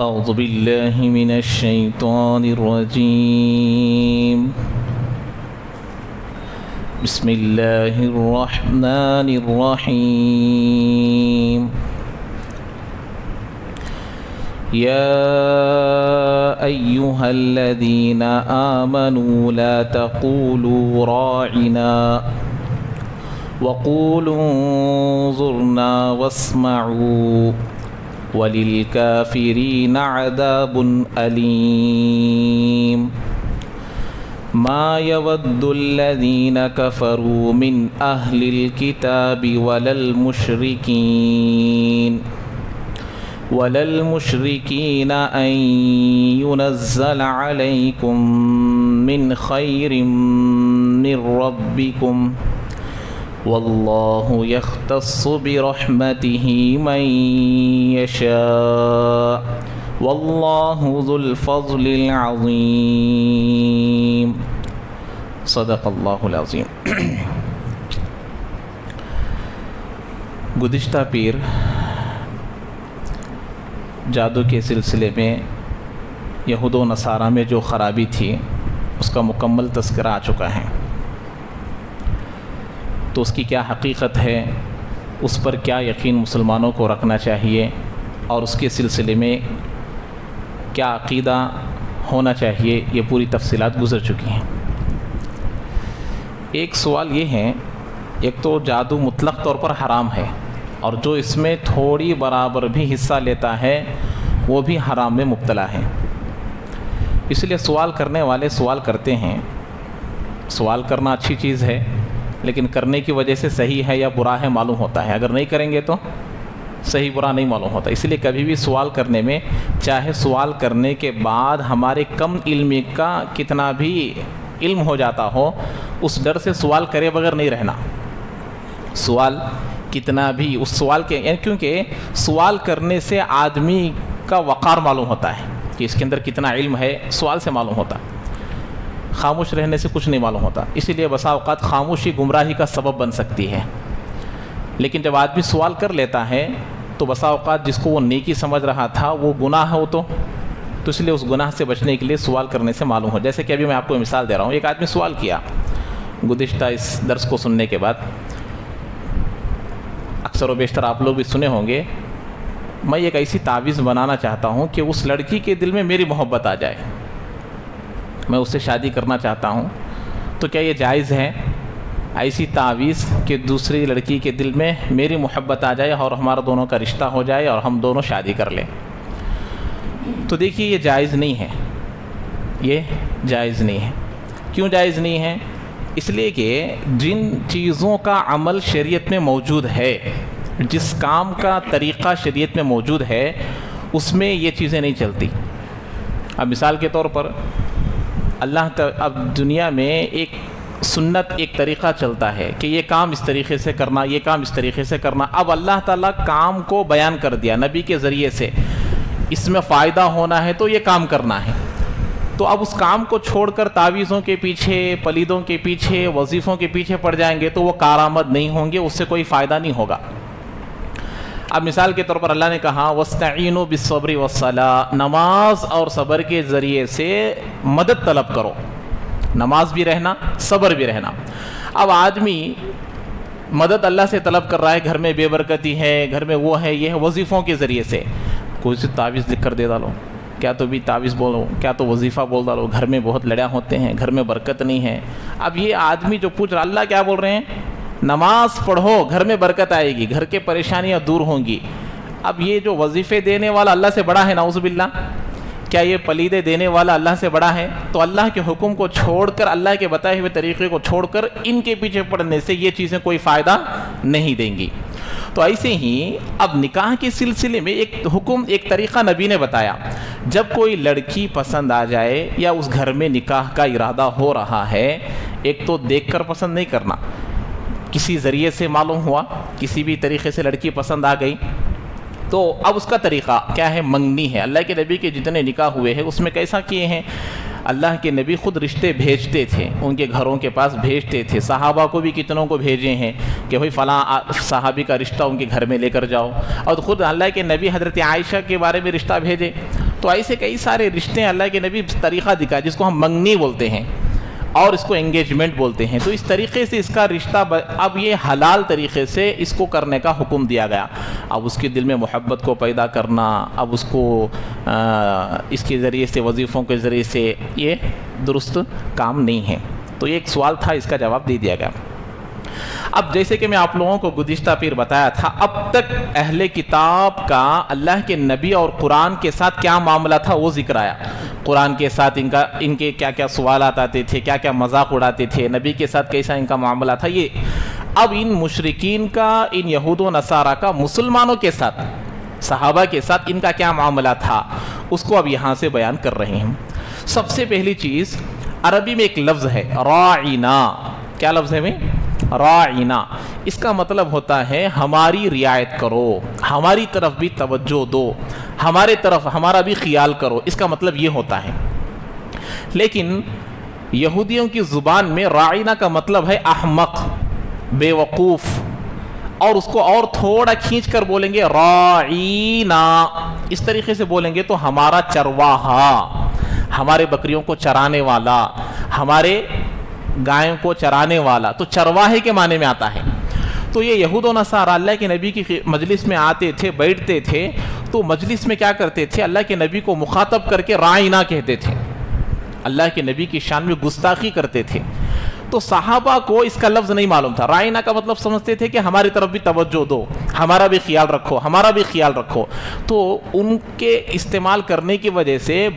أعوذ بالله من الشيطان الرجيم بسم الله الرحمن الرحيم يا أيها الذين آمنوا لا تقولوا راعنا وقولوا انظرنا واسمعوا وللكافرين عذاب أليم ما يود الذين كفروا من أهل الكتاب ولا المشركين أن ينزل عليكم من خير من ربكم والله يختص برحمته من يشاء والله ذو الفضل العظيم صدق اللہ العظیم۔ گزشتہ پیر جادو کے سلسلے میں یہود و نصارہ میں جو خرابی تھی اس کا مکمل تذکرہ آ چکا ہے، تو اس کی کیا حقیقت ہے، اس پر کیا یقین مسلمانوں کو رکھنا چاہیے، اور اس کے سلسلے میں کیا عقیدہ ہونا چاہیے، یہ پوری تفصیلات گزر چکی ہیں۔ ایک سوال یہ ہے، ایک تو جادو مطلق طور پر حرام ہے، اور جو اس میں تھوڑی برابر بھی حصہ لیتا ہے وہ بھی حرام میں مبتلا ہے۔ اس لیے سوال کرنے والے سوال کرتے ہیں، سوال کرنا اچھی چیز ہے، لیکن کرنے کی وجہ سے صحیح ہے یا برا ہے معلوم ہوتا ہے، اگر نہیں کریں گے تو صحیح برا نہیں معلوم ہوتا۔ اس لیے کبھی بھی سوال کرنے میں، چاہے سوال کرنے کے بعد ہمارے کم علمی کا کتنا بھی علم ہو جاتا ہو، اس ڈر سے سوال کرے بغیر نہیں رہنا۔ سوال کتنا بھی اس سوال کے، یعنی کیونکہ سوال کرنے سے آدمی کا وقار معلوم ہوتا ہے کہ اس کے اندر کتنا علم ہے، سوال سے معلوم ہوتا ہے۔ خاموش رہنے سے کچھ نہیں معلوم ہوتا، اسی لیے بسا اوقات خاموشی گمراہی کا سبب بن سکتی ہے۔ لیکن جب آدمی سوال کر لیتا ہے تو بسا اوقات جس کو وہ نیکی سمجھ رہا تھا وہ گناہ ہو تو اس لیے اس گناہ سے بچنے کے لیے سوال کرنے سے معلوم ہو۔ جیسے کہ ابھی میں آپ کو مثال دے رہا ہوں، ایک آدمی سوال کیا گزشتہ اس درس کو سننے کے بعد، اکثر و بیشتر آپ لوگ بھی سنے ہوں گے، میں ایک ایسی تعویذ بنانا چاہتا ہوں کہ اس لڑکی کے دل میں میری محبت آ جائے، میں اس سے شادی کرنا چاہتا ہوں، تو کیا یہ جائز ہے ایسی تعویذ کہ دوسری لڑکی کے دل میں میری محبت آ جائے اور ہمارا دونوں کا رشتہ ہو جائے اور ہم دونوں شادی کر لیں؟ تو دیکھیے یہ جائز نہیں ہے، یہ جائز نہیں ہے۔ کیوں جائز نہیں ہے؟ اس لیے کہ جن چیزوں کا عمل شریعت میں موجود ہے، جس کام کا طریقہ شریعت میں موجود ہے، اس میں یہ چیزیں نہیں چلتی۔ اب مثال کے طور پر اب دنیا میں ایک سنت، ایک طریقہ چلتا ہے کہ یہ کام اس طریقے سے کرنا، یہ کام اس طریقے سے کرنا۔ اب اللہ تعالیٰ کام کو بیان کر دیا نبی کے ذریعے سے، اس میں فائدہ ہونا ہے تو یہ کام کرنا ہے، تو اب اس کام کو چھوڑ کر تعویذوں کے پیچھے، پلیدوں کے پیچھے، وظیفوں کے پیچھے پڑ جائیں گے تو وہ کارآمد نہیں ہوں گے، اس سے کوئی فائدہ نہیں ہوگا۔ اب مثال کے طور پر اللہ نے کہا وَاسْتَعِينُوا بِالصَّبْرِ وَالصَّلَاةِ، نماز اور صبر کے ذریعے سے مدد طلب کرو، نماز بھی رہنا، صبر بھی رہنا۔ اب آدمی مدد اللہ سے طلب کر رہا ہے، گھر میں بے برکتی ہے، گھر میں وہ ہے، یہ ہے، وظیفوں کے ذریعے سے کوئی سی تعویذ لکھ کر دے ڈالو، کیا تو بھی تعویذ بولو، کیا تو وظیفہ بول ڈالو، گھر میں بہت لڑیا ہوتے ہیں، گھر میں برکت نہیں ہے۔ اب یہ آدمی جو پوچھ رہا، اللہ کیا بول رہے ہیں؟ نماز پڑھو، گھر میں برکت آئے گی، گھر کے پریشانیاں دور ہوں گی۔ اب یہ جو وظیفے دینے والا اللہ سے بڑا ہے، نعوذ باللہ، کیا یہ پلیدے دینے والا اللہ سے بڑا ہے؟ تو اللہ کے حکم کو چھوڑ کر، اللہ کے بتائے ہوئے طریقے کو چھوڑ کر ان کے پیچھے پڑنے سے یہ چیزیں کوئی فائدہ نہیں دیں گی۔ تو ایسے ہی اب نکاح کے سلسلے میں ایک حکم، ایک طریقہ نبی نے بتایا، جب کوئی لڑکی پسند آ جائے یا اس گھر میں نکاح کا ارادہ ہو رہا ہے، ایک تو دیکھ کر پسند نہیں کرنا، کسی ذریعے سے معلوم ہوا، کسی بھی طریقے سے لڑکی پسند آ گئی، تو اب اس کا طریقہ کیا ہے؟ منگنی ہے۔ اللہ کے نبی کے جتنے نکاح ہوئے ہیں اس میں کیسا کیے ہیں؟ اللہ کے نبی خود رشتے بھیجتے تھے، ان کے گھروں کے پاس بھیجتے تھے، صحابہ کو بھی کتنوں کو بھیجے ہیں کہ بھائی فلاں صحابی کا رشتہ ان کے گھر میں لے کر جاؤ، اور خود اللہ کے نبی حضرت عائشہ کے بارے میں رشتہ بھیجے، تو ایسے کئی سارے رشتے اللہ کے نبی طریقہ دکھا جس کو ہم منگنی بولتے ہیں اور اس کو انگیجمنٹ بولتے ہیں. تو اس طریقے سے اس کا رشتہ اب یہ حلال طریقے سے اس کو کرنے کا حکم دیا گیا. اب اس کے دل میں محبت کو پیدا کرنا، اب اس کو اس کے ذریعے سے وظیفوں کے ذریعے سے یہ درست کام نہیں ہے. تو یہ ایک سوال تھا، اس کا جواب دے دیا گیا. اب جیسے کہ میں آپ لوگوں کو گزشتہ پیر بتایا تھا، اب تک اہل کتاب کا اللہ کے نبی اور قرآن کے ساتھ کیا معاملہ تھا وہ ذکر آیا. قرآن کے ساتھ ان کے کیا کیا سوالات آتے تھے، کیا کیا مذاق اڑاتے تھے، نبی کے ساتھ کیسا ان کا معاملہ تھا. یہ اب ان مشرکین کا، ان یہود و نصارہ کا مسلمانوں کے ساتھ، صحابہ کے ساتھ ان کا کیا معاملہ تھا، اس کو اب یہاں سے بیان کر رہے ہیں. سب سے پہلی چیز، عربی میں ایک لفظ ہے راعنا. کیا لفظ ہے میں؟ راعنا. اس کا مطلب ہوتا ہے ہماری رعایت کرو، ہماری طرف بھی توجہ دو، ہمارے طرف ہمارا بھی خیال کرو. اس کا مطلب یہ ہوتا ہے. لیکن یہودیوں کی زبان میں راعنا کا مطلب ہے احمق، بے وقوف، اور اس کو اور تھوڑا کھینچ کر بولیں گے راعینا. اس طریقے سے بولیں گے تو ہمارا چرواہا، ہمارے بکریوں کو چرانے والا، ہمارے گائوں کو چرانے والا. تو چرواہے کے معنی میں آتا ہے. تو یہ یہود و نصارہ اللہ کے نبی کی مجلس میں آتے تھے، بیٹھتے تھے، تو مجلس میں کیا کرتے تھے، اللہ کے نبی کو مخاطب کر کے راعینا کہتے تھے، اللہ کے نبی کی شان میں گستاخی کرتے تھے. تو صحابہ کو اس کا لفظ نہیں معلوم تھا. راعینا کا مطلب سمجھتے تھے کہ ہماری طرف بھی توجہ دو، ہمارا بھی خیال رکھو، ہمارا بھی خیال رکھو. تو ان کے استعمال کرنے کی وجہ سے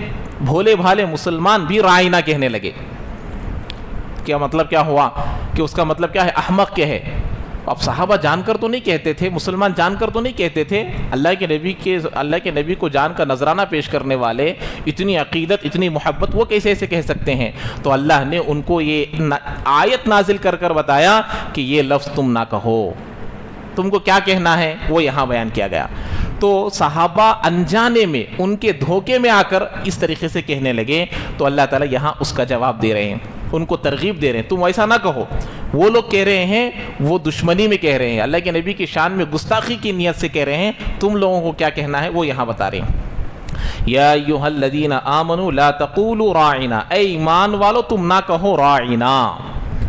بھولے بھالے مسلمان بھی راعینا کہنے لگے. کیا مطلب کیا ہوا کہ اس کا مطلب کیا ہے، احمق کیا ہے. اب صحابہ جان کر تو نہیں کہتے تھے، مسلمان جان کر تو نہیں کہتے تھے. اللہ کے نبی کو جان کا نذرانہ پیش کرنے والے، اتنی عقیدت، اتنی محبت، وہ کیسے ایسے کہہ سکتے ہیں. تو اللہ نے ان کو یہ آیت نازل کر کر بتایا کہ یہ لفظ تم نہ کہو، تم کو کیا کہنا ہے وہ یہاں بیان کیا گیا. تو صحابہ انجانے میں، ان کے دھوکے میں آ کر اس طریقے سے کہنے لگے. تو اللہ تعالیٰ یہاں اس کا جواب دے رہے ہیں، ان کو ترغیب دے رہے ہیں، تم ایسا نہ کہو. وہ لوگ کہہ رہے ہیں، وہ دشمنی میں کہہ رہے ہیں، اللہ کے نبی کی شان میں گستاخی کی نیت سے کہہ رہے ہیں. تم لوگوں کو کیا کہنا ہے وہ یہاں بتا رہے ہیں. یا ایھا الذین آمنوا لا تقولوا راعنا، اے ایمان والو تم نہ کہو راعنا.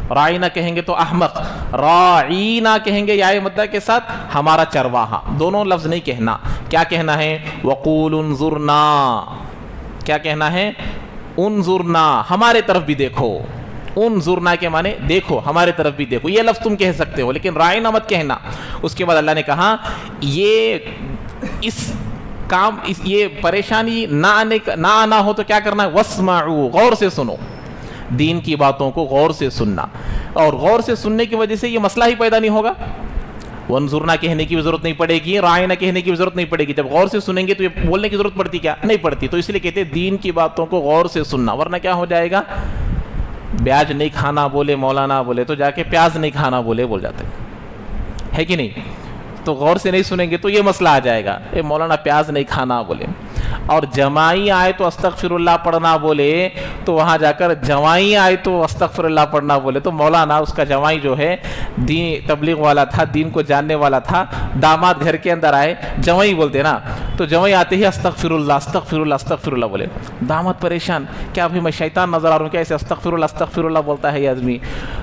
راعینا کہیں گے تو احمق، راعینا کہیں گے یا مدہ کے ساتھ ہمارا چرواہا. دونوں لفظ نہیں کہنا. کیا کہنا ہے؟ وقول انظرنا. کیا کہنا ہے؟ انظرنا، ہمارے طرف بھی دیکھو. انظرنا کے معنی دیکھو، ہمارے طرف بھی دیکھو. یہ لفظ تم کہہ سکتے ہو لیکن راعینا مت کہنا. اس کے بعد اللہ نے کہا یہ یہ پریشانی نہ آنا ہو تو کیا کرنا ہے، واسمعوا، غور سے سنو. دین کی باتوں کو غور سے سننا، اور غور سے سننے کی وجہ سے یہ مسئلہ ہی پیدا نہیں ہوگا. وانظرنا کہنے کی بھی ضرورت نہیں پڑے گی، راعینا کہنے کی بھی ضرورت نہیں پڑے گی. جب غور سے سنیں گے تو یہ بولنے کی ضرورت پڑتی کیا؟ نہیں پڑتی. تو اس لیے کہتے ہیں دین کی باتوں کو غور سے سننا، ورنہ کیا ہو جائے گا، بیاج نہیں کھانا بولے مولانا بولے تو جا کے پیاز نہیں کھانا بولے بول جاتے ہے کہ نہیں. تو غور سے نہیں سنیں گے تو یہ مسئلہ آ جائے گا، اے مولانا پیاز نہیں کھانا بولے. اور جمائی آئے تو استغفر اللہ پڑھنا بولے تو وہاں جا کر جمائی آئے تو استغفر اللہ پڑھنا بولے تو مولانا اس کا جمائی جو ہے دین تبلیغ والا تھا، دین کو جاننے والا تھا. داماد گھر کے اندر آئے، جمائی بولتے نا، تو جمائی آتے ہی استغفر اللہ استغفر اللہ استغفر اللہ بولے. داماد پریشان، کیا ابھی میں شیطان نظر آ رہا ہوں کیا ایسے استغفر اللہ بولتا ہے یہ آدمی؟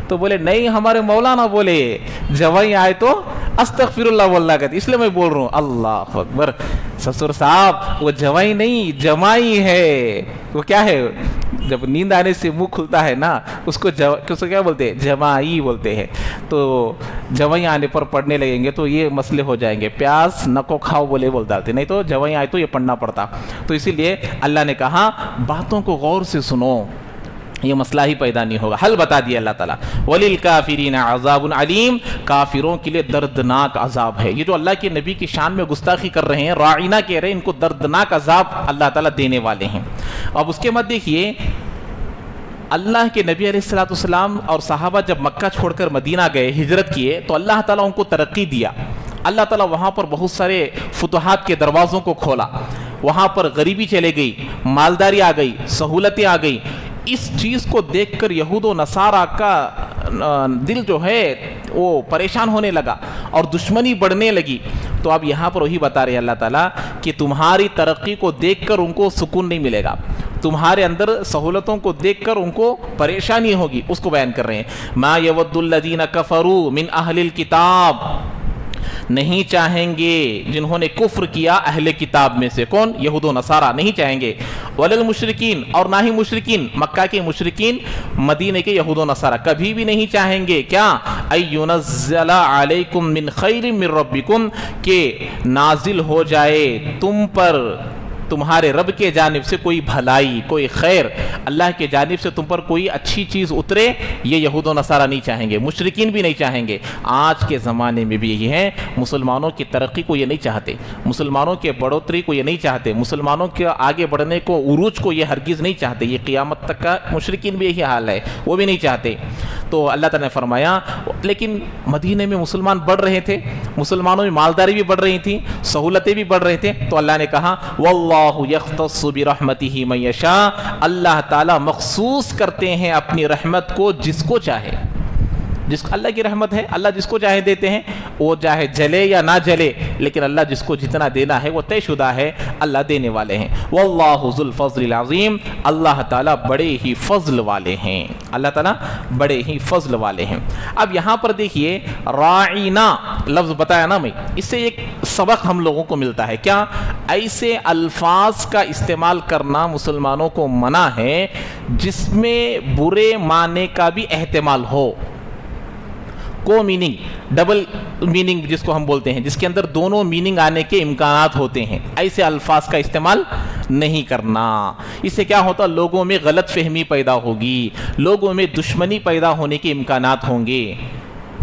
تو بولے نہیں، ہمارے مولانا بولے جمائی آئے تو استغفر اللہ بولنا کہتے، اس لیے میں بول رہا ہوں. اللہ اکبر. سسر صاحب وہ جمائی نہیں، جمائی ہے. وہ کیا ہے؟ جب نیند آنے سے منہ کھلتا ہے نا اس کو کیا بولتے ہیں؟ جمائی بولتے ہیں. تو جمائی آنے پر پڑھنے لگیں گے تو یہ مسئلے ہو جائیں گے. پیاز نہ کو کھاؤ بولے بول ڈالتے، نہیں تو جمائی آئے تو یہ پڑھنا پڑتا. تو اسی لیے اللہ نے کہا باتوں کو غور سے سنو، یہ مسئلہ ہی پیدا نہیں ہوگا. حل بتا دیا اللہ تعالیٰ. وَلِلْكَافِرِينَ عَذَابٌ عَلِيمٌ، کافروں کے لیے دردناک عذاب ہے. یہ جو اللہ کے نبی کی شان میں گستاخی کر رہے ہیں، راعینا کہہ رہے ہیں، ان کو دردناک عذاب اللہ تعالیٰ دینے والے ہیں. اب اس کے بعد دیکھیے، اللہ کے نبی علیہ الصلوۃ والسلام اور صحابہ جب مکہ چھوڑ کر مدینہ گئے، ہجرت کیے، تو اللہ تعالیٰ ان کو ترقی دیا. اللہ تعالیٰ وہاں پر بہت سارے فتوحات کے دروازوں کو کھولا. وہاں پر غریبی چلے گئی، مالداری آ گئی، سہولتیں آ گئی. اس چیز کو دیکھ کر یہود و نصارہ کا دل جو ہے وہ پریشان ہونے لگا اور دشمنی بڑھنے لگی. تو اب یہاں پر وہی بتا رہے ہیں اللہ تعالیٰ کہ تمہاری ترقی کو دیکھ کر ان کو سکون نہیں ملے گا، تمہارے اندر سہولتوں کو دیکھ کر ان کو پریشانی ہوگی، اس کو بیان کر رہے ہیں۔ ما یود الذین کفروا من اہل الکتاب، نہیں چاہیں گے جنہوں نے کفر کیا اہل کتاب میں سے، کون؟ یہود و نصارہ، نہیں چاہیں گے، وللمشرکین، اور نہ ہی مشرکین، مکہ کے مشرکین، مدینہ کے یہود و نصارہ کبھی بھی نہیں چاہیں گے کیا؟ اَيُّنَزَّلَ عَلَيْكُم مِّن خَيْرٍ مِّن رَبِّكُم، کہ نازل ہو جائے تم پر تمہارے رب کے جانب سے کوئی بھلائی، کوئی خیر، اللہ کے جانب سے تم پر کوئی اچھی چیز اترے، یہ یہود و نصارہ نہیں چاہیں گے، مشرکین بھی نہیں چاہیں گے۔ آج کے زمانے میں بھی یہی ہے، مسلمانوں کی ترقی کو یہ نہیں چاہتے، مسلمانوں کے بڑھوتری کو یہ نہیں چاہتے، مسلمانوں کے آگے بڑھنے کو، عروج کو یہ ہرگز نہیں چاہتے، یہ قیامت تک کا مشرکین بھی یہی حال ہے، وہ بھی نہیں چاہتے۔ تو اللہ تعالیٰ نے فرمایا لیکن مدینے میں مسلمان بڑھ رہے تھے، مسلمانوں میں مالداری بھی بڑھ رہی تھی، سہولتیں بھی بڑھ رہے تھے، تو اللہ نے کہا واللہ یختص برحمتہ من یشاء، اللہ تعالیٰ مخصوص کرتے ہیں اپنی رحمت کو جس کو چاہے، جس اللہ کی رحمت ہے، اللہ جس کو چاہے دیتے ہیں، وہ چاہے جلے یا نہ جلے، لیکن اللہ جس کو جتنا دینا ہے وہ طے شدہ ہے، اللہ دینے والے ہیں۔ واللہ ذو الفضل العظیم، اللہ تعالیٰ بڑے ہی فضل والے ہیں، اللہ تعالیٰ بڑے ہی فضل والے ہیں۔ اب یہاں پر دیکھیے راعینا لفظ بتایا نا میں، اس سے ایک سبق ہم لوگوں کو ملتا ہے، کیا؟ ایسے الفاظ کا استعمال کرنا مسلمانوں کو منع ہے جس میں برے معنی کا بھی احتمال ہو، کو میننگ، ڈبل میننگ جس کو ہم بولتے ہیں، جس کے اندر دونوں میننگ آنے کے امکانات ہوتے ہیں، ایسے الفاظ کا استعمال نہیں کرنا۔ اس سے کیا ہوتا؟ لوگوں میں غلط فہمی پیدا ہوگی، لوگوں میں دشمنی پیدا ہونے کے امکانات ہوں گے۔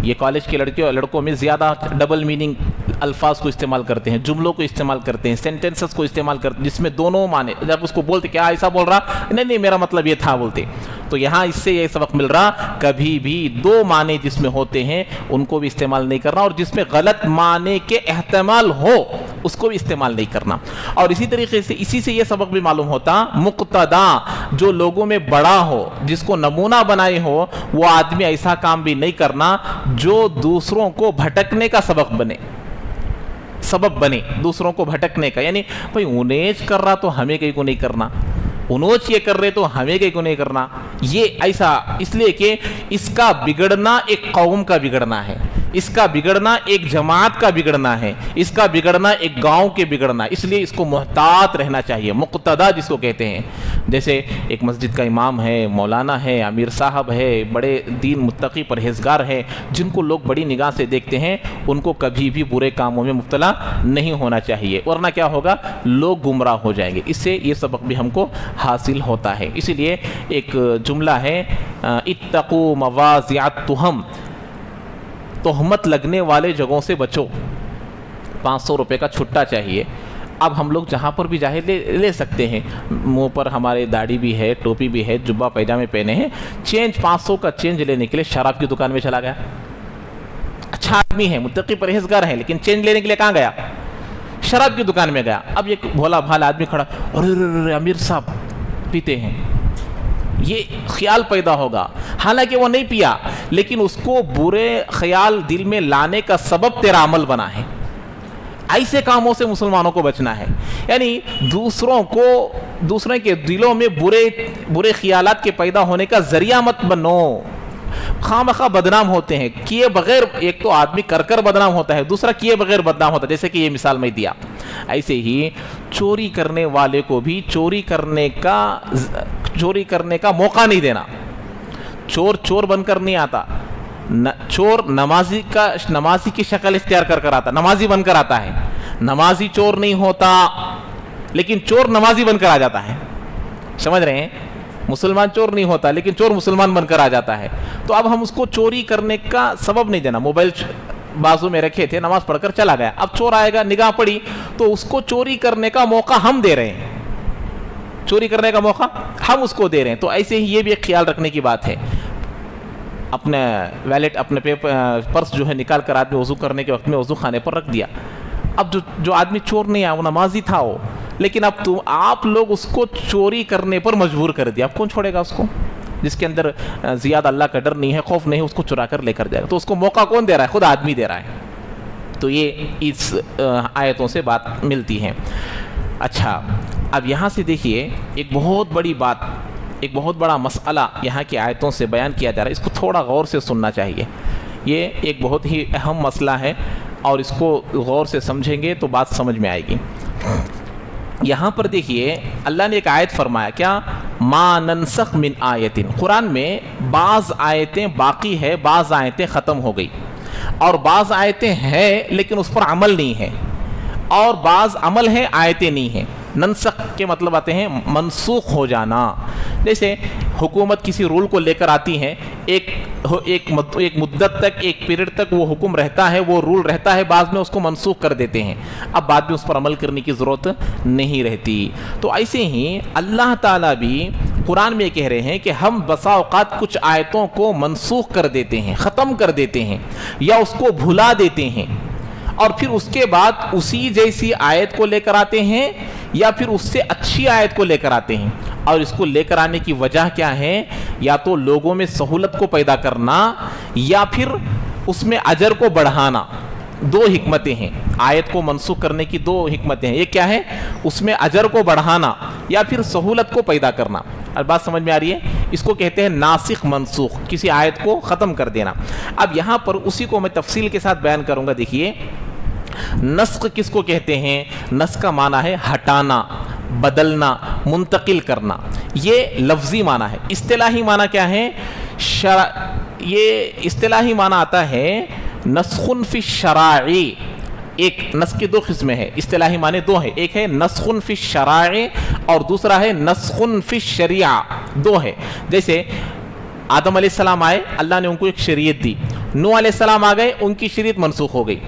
یہ کالج کے لڑکوں میں زیادہ ڈبل میننگ الفاظ کو استعمال کرتے ہیں، جملوں کو استعمال کرتے ہیں، سینٹنسز کو استعمال کرتے ہیں جس میں دونوں معنی، جب اس کو بولتے کیا ایسا بول رہا، نہیں میرا مطلب یہ تھا بولتے، تو یہاں اس سے یہ سبق مل رہا کبھی بھی دو معنی جس میں ہوتے ہیں ان کو بھی استعمال نہیں کرنا، اور جس میں غلط معنی کے احتمال ہو اس کو بھی استعمال نہیں کرنا۔ اور اسی طریقے سے اسی سے یہ سبق بھی معلوم ہوتا مقتدا، جو لوگوں میں بڑا ہو، جس کو نمونہ بنائے ہو، وہ آدمی ایسا کام بھی نہیں کرنا جو دوسروں کو بھٹکنے کا سبب بنے دوسروں کو بھٹکنے کا، یعنی بھئی انیج کر رہا تو ہمیں کہیں کو نہیں کرنا، انوچ یہ کر رہے تو ہمیں کہیں کو نہیں کرنا، یہ ایسا، اس لیے کہ اس کا بگڑنا ایک قوم کا بگڑنا ہے، اس کا بگڑنا ایک جماعت کا بگڑنا ہے، اس کا بگڑنا ایک گاؤں کے بگڑنا، اس لیے اس کو محتاط رہنا چاہیے، مقتدا جس کو کہتے ہیں۔ جیسے ایک مسجد کا امام ہے، مولانا ہے، امیر صاحب ہے، بڑے دین متقی پرہیزگار ہے، جن کو لوگ بڑی نگاہ سے دیکھتے ہیں، ان کو کبھی بھی برے کاموں میں مبتلا نہیں ہونا چاہیے، ورنہ کیا ہوگا؟ لوگ گمراہ ہو جائیں گے۔ اس سے یہ سبق بھی ہم کو حاصل ہوتا ہے۔ اسی لیے ایک جملہ ہے اتقوا مواضع التہم، تہمت لگنے والے جگہوں سے بچو۔ 500 روپے کا چھٹا چاہیے، اب ہم لوگ جہاں پر بھی چاہے لے سکتے ہیں، منہ پر ہمارے داڑھی بھی ہے، ٹوپی بھی ہے، جبہ پیجامے پہنے ہیں، چینج 500 کا چینج لینے کے لیے شراب کی دکان میں چلا گیا، اچھا آدمی ہے، متقی پرہیزگار ہے، لیکن چینج لینے کے لیے کہاں گیا؟ شراب کی دکان میں گیا۔ اب ایک بھولا بھالا آدمی کھڑا، ارے امیر صاحب پیتے ہیں، یہ خیال پیدا ہوگا، حالانکہ وہ نہیں پیا، لیکن اس کو برے خیال دل میں لانے کا سبب تیرا عمل بنا ہے۔ ایسے کاموں سے مسلمانوں کو بچنا ہے، یعنی دوسرے کے دلوں میں برے خیالات کے پیدا ہونے کا ذریعہ مت بنو۔ خامخواہ بدنام ہوتے ہیں کیے بغیر، ایک تو آدمی کر بدنام ہوتا ہے، دوسرا کیے بغیر بدنام ہوتا ہے، جیسے کہ یہ مثال میں دیا۔ ایسے ہی چوری کرنے والے کو بھی چوری کرنے کا موقع نہیں دینا۔ چور بن کر نہیں آتا، چور نمازی کی شکل اختیار کر آتا، نمازی بن کر آتا ہے۔ نمازی چور نہیں ہوتا، لیکن چور نمازی بن کر آ جاتا ہے، سمجھ رہے ہیں؟ مسلمان چور نہیں ہوتا، لیکن چور مسلمان بن کر آ جاتا ہے۔ تو اب ہم اس کو چوری کرنے کا سبب نہیں دینا۔ موبائل بازو میں رکھے تھے، نماز پڑھ کر چلا گیا، اب چور آئے گا، نگاہ پڑی تو اس کو چوری کرنے کا موقع ہم دے رہے ہیں، چوری کرنے کا موقع ہم اس کو دے رہے ہیں۔ تو ایسے ہی یہ بھی ایک خیال رکھنے کی بات ہے۔ اپنے ویلٹ، اپنے پرس جو ہے نکال کر آدمی وضو کرنے کے وقت میں وضو خانے پر رکھ دیا۔ اب جو آدمی چور نہیں آیا، وہ نمازی تھا وہ، لیکن اب آپ لوگ اس کو چوری کرنے پر مجبور کر دیا، اب کون چھوڑے گا اس کو؟ جس کے اندر زیادہ اللہ کا ڈر نہیں ہے، خوف نہیں ہے، اس کو چرا کر لے کر جائے گا۔ تو اس کو موقع کون دے رہا ہے؟ خود آدمی دے رہا ہے۔ تو یہ اس آیتوں سے بات ملتی ہے۔ اچھا، اب یہاں سے دیکھیے ایک بہت بڑی بات، ایک بہت بڑا مسئلہ یہاں کی آیتوں سے بیان کیا جا رہا ہے، اس کو تھوڑا غور سے سننا چاہیے۔ یہ ایک بہت ہی اہم مسئلہ ہے اور اس کو غور سے سمجھیں گے تو بات سمجھ میں آئے گی۔ یہاں پر دیکھیے اللہ نے ایک آیت فرمایا، کیا؟ ما ننسخ من آیت، قرآن میں بعض آیتیں باقی ہے، بعض آیتیں ختم ہو گئی، اور بعض آیتیں ہیں لیکن اس پر عمل نہیں ہے، اور بعض عمل ہے آیتیں نہیں ہیں۔ ننسخ کے مطلب آتے ہیں منسوخ ہو جانا۔ جیسے حکومت کسی رول کو لے کر آتی ہے، ایک مدت تک، ایک پیریڈ تک وہ حکم رہتا ہے، وہ رول رہتا ہے، بعد میں اس کو منسوخ کر دیتے ہیں، اب بعد میں اس پر عمل کرنے کی ضرورت نہیں رہتی۔ تو ایسے ہی اللہ تعالیٰ بھی قرآن میں کہہ رہے ہیں کہ ہم بسا اوقات کچھ آیتوں کو منسوخ کر دیتے ہیں، ختم کر دیتے ہیں، یا اس کو بھلا دیتے ہیں، اور پھر اس کے بعد اسی جیسی آیت کو لے کر آتے ہیں، یا پھر اس سے اچھی آیت کو لے کر آتے ہیں۔ اور اس کو لے کر آنے کی وجہ کیا ہے؟ یا تو لوگوں میں سہولت کو پیدا کرنا، یا پھر اس میں اجر کو بڑھانا۔ دو حکمتیں ہیں، آیت کو منسوخ کرنے کی دو حکمتیں ہیں۔ ایک کیا ہے؟ اس میں اجر کو بڑھانا، یا پھر سہولت کو پیدا کرنا۔ اب بات سمجھ میں آ رہی ہے؟ اس کو کہتے ہیں ناسخ منسوخ، کسی آیت کو ختم کر دینا۔ اب یہاں پر اسی کو میں تفصیل کے ساتھ بیان کروں گا۔ دیکھیے نسخ کس کو کہتے ہیں؟ نسخ کا معنی ہے ہٹانا، بدلنا، منتقل کرنا، یہ لفظی معنی ہے۔ اصطلاحی معنی کیا ہے؟ یہ اصطلاحی معنی آتا ہے نسخ فی الشرائع۔ ایک نسخ کی دو قسمیں ہیں، اصطلاحی معنی دو ہیں، ایک ہے نسخ فی الشرائع اور دوسرا ہے نسخ فی الشریعہ، دو ہے۔ جیسے آدم علیہ السلام آئے، اللہ نے ان کو ایک شریعت دی، نوح علیہ السلام آ گئے، ان کی شریعت منسوخ ہو گئی۔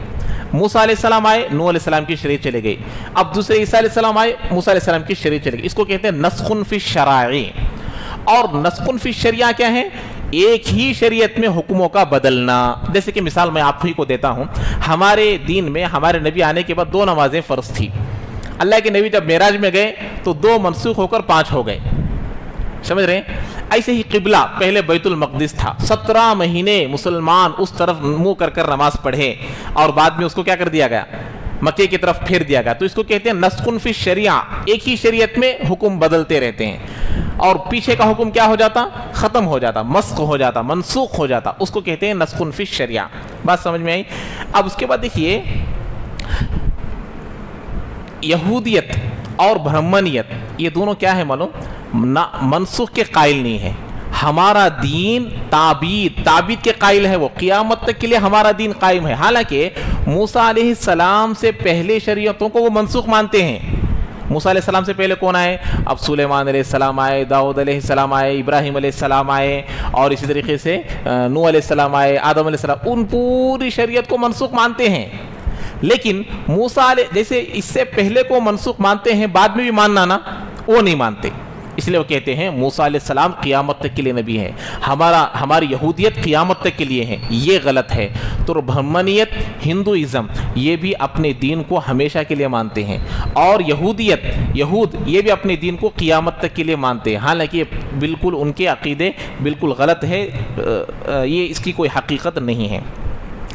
موسیٰ علیہ السلام آئے، نوح علیہ السلام کی شریعت چلے گئی۔ اب دوسرے عیسیٰ علیہ السلام آئے، موسیٰ علیہ السلام کی شریعت چلے گئی۔ اس کو کہتے ہیں نسخ فی الشرائع۔ اور نسخ فی الشریعہ کیا ہے؟ ایک ہی شریعت میں حکموں کا بدلنا۔ جیسے کہ مثال میں آپ ہی کو دیتا ہوں، ہمارے دین میں ہمارے نبی آنے کے بعد 2 نمازیں فرض تھی۔ اللہ کے نبی جب معراج میں گئے تو 2 منسوخ ہو کر 5 ہو گئے، سمجھ رہے ہیں؟ ایسے ہی قبلہ پہلے بیت المقدس تھا، 17 مہینے مسلمان اس طرف منہ کر کر نماز پڑھے، اور بعد میں اس کو کیا کر دیا گیا؟ مکے کی طرف پھیر دیا گیا۔ تو اس کو کہتے ہیں نسخ فی الشریعہ، ایک ہی شریعت میں حکم بدلتے رہتے ہیں، اور پیچھے کا حکم کیا ہو جاتا؟ ختم ہو جاتا، مسخ ہو جاتا، منسوخ ہو جاتا، اس کو کہتے ہیں نسخ فی الشریعہ۔ بات سمجھ میں آئی؟ اب اس کے بعد دیکھیے یہودیت اور برہمنیت، یہ دونوں کیا ہے معلوم؟ منسوخ کے قائل نہیں ہے۔ ہمارا دین تعبید کے قائل ہے، وہ قیامت تک کے لیے ہمارا دین قائم ہے۔ حالانکہ موسیٰ علیہ السلام سے پہلے شریعتوں کو وہ منسوخ مانتے ہیں۔ موسیٰ علیہ السلام سے پہلے کون آئے؟ اب سلیمان علیہ السلام آئے، داؤد علیہ السلام آئے، ابراہیم علیہ السلام آئے، اور اسی طریقے سے نوح علیہ السلام آئے، آدم علیہ السلام، ان پوری شریعت کو منسوخ مانتے ہیں۔ لیکن موسیٰ علیہ جیسے اس سے پہلے کو منسوخ مانتے ہیں، بعد میں بھی ماننا نا، وہ نہیں مانتے۔ اس لیے وہ کہتے ہیں موسیٰ علیہ السلام قیامت تک کے لیے نبی ہے، ہماری یہودیت قیامت تک کے لیے ہے، یہ غلط ہے۔ تو برہمنیت، ہندوازم، یہ بھی اپنے دین کو ہمیشہ کے لیے مانتے ہیں، اور یہود یہ بھی اپنے دین کو قیامت تک کے لیے مانتے ہیں۔ حالانکہ بالکل ان کے عقیدے بالکل غلط ہے، یہ اس کی کوئی حقیقت نہیں ہے۔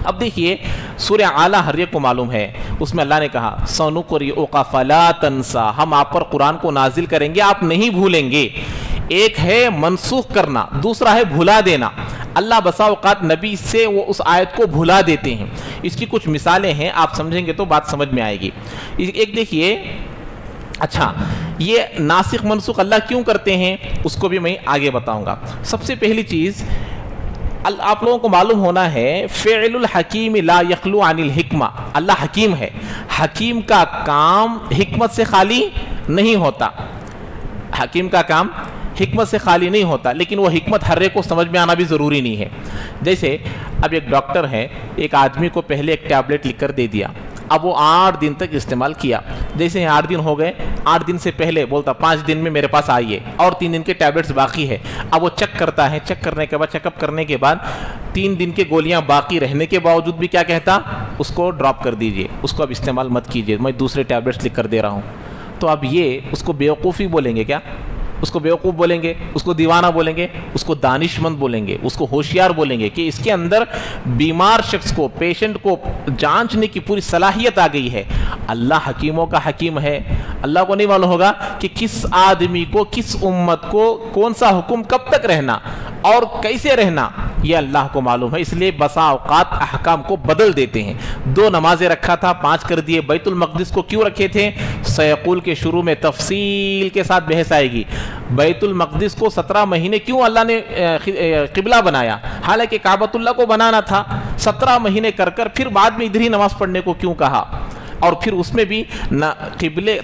اب دیکھیے سورہ اعلیٰ ہر ایک کو معلوم ہے، اس میں اللہ نے کہا سَنُقْرِئُكَ فَلَا تَنْسَىٰ، ہم آپ پر قرآن کو نازل کریں گے، آپ نہیں بھولیں گے۔ ایک ہے منسوخ کرنا، دوسرا ہے بھلا دینا۔ اللہ بسا اوقات نبی سے وہ اس آیت کو بھلا دیتے ہیں۔ اس کی کچھ مثالیں ہیں، آپ سمجھیں گے تو بات سمجھ میں آئے گی۔ ایک دیکھیے، اچھا یہ ناسخ منسوخ اللہ کیوں کرتے ہیں اس کو بھی میں آگے بتاؤں گا۔ سب سے پہلی چیز آپ لوگوں کو معلوم ہونا ہے، فعل الحکیم لا یخلو عن الحکمہ، اللہ حکیم ہے، حکیم کا کام حکمت سے خالی نہیں ہوتا، حکیم کا کام حکمت سے خالی نہیں ہوتا، لیکن وہ حکمت ہر ایک کو سمجھ میں آنا بھی ضروری نہیں ہے۔ جیسے اب ایک ڈاکٹر ہے، ایک آدمی کو پہلے ایک ٹیبلٹ لکھ کر دے دیا، اب وہ 8 دن تک استعمال کیا، جیسے 8 دن ہو گئے، 8 دن سے پہلے بولتا 5 دن میں میرے پاس آئیے، اور 3 دن کے ٹیبلٹس باقی ہے۔ اب وہ چیک کرتا ہے، چیک کرنے کے بعد، چیک اپ کرنے کے بعد 3 دن کے گولیاں باقی رہنے کے باوجود بھی کیا کہتا؟ اس کو ڈراپ کر دیجئے، اس کو اب استعمال مت کیجئے، میں دوسرے ٹیبلٹس لکھ کر دے رہا ہوں۔ تو اب یہ اس کو بیوقوفی بولیں گے کیا؟ اس کو بیوقوف بولیں گے، اس کو دیوانہ بولیں گے، اس کو دانش مند بولیں گے، اس کو ہوشیار بولیں گے کہ اس کے اندر بیمار شخص کو، پیشنٹ کو جانچنے کی پوری صلاحیت آ گئی ہے۔ اللہ حکیموں کا حکیم ہے، اللہ کو نہیں معلوم ہوگا کہ کس آدمی کو، کس امت کو کون سا حکم کب تک رہنا اور کیسے رہنا، یہ اللہ کو معلوم ہے۔ اس لیے بسا اوقات احکام کو بدل دیتے ہیں۔ 2 نمازیں رکھا تھا 5 کر دیے۔ بیت المقدس کو کیوں رکھے تھے؟ سیقول کے شروع میں تفصیل کے ساتھ بحث آئے گی۔ بیت المقدس کو 17 مہینے کیوں اللہ نے قبلہ بنایا؟ حالانکہ کعبۃ اللہ کو بنانا تھا، 17 مہینے کر پھر بعد میں ادھر ہی نماز پڑھنے کو کیوں کہا؟ اور پھر اس میں بھی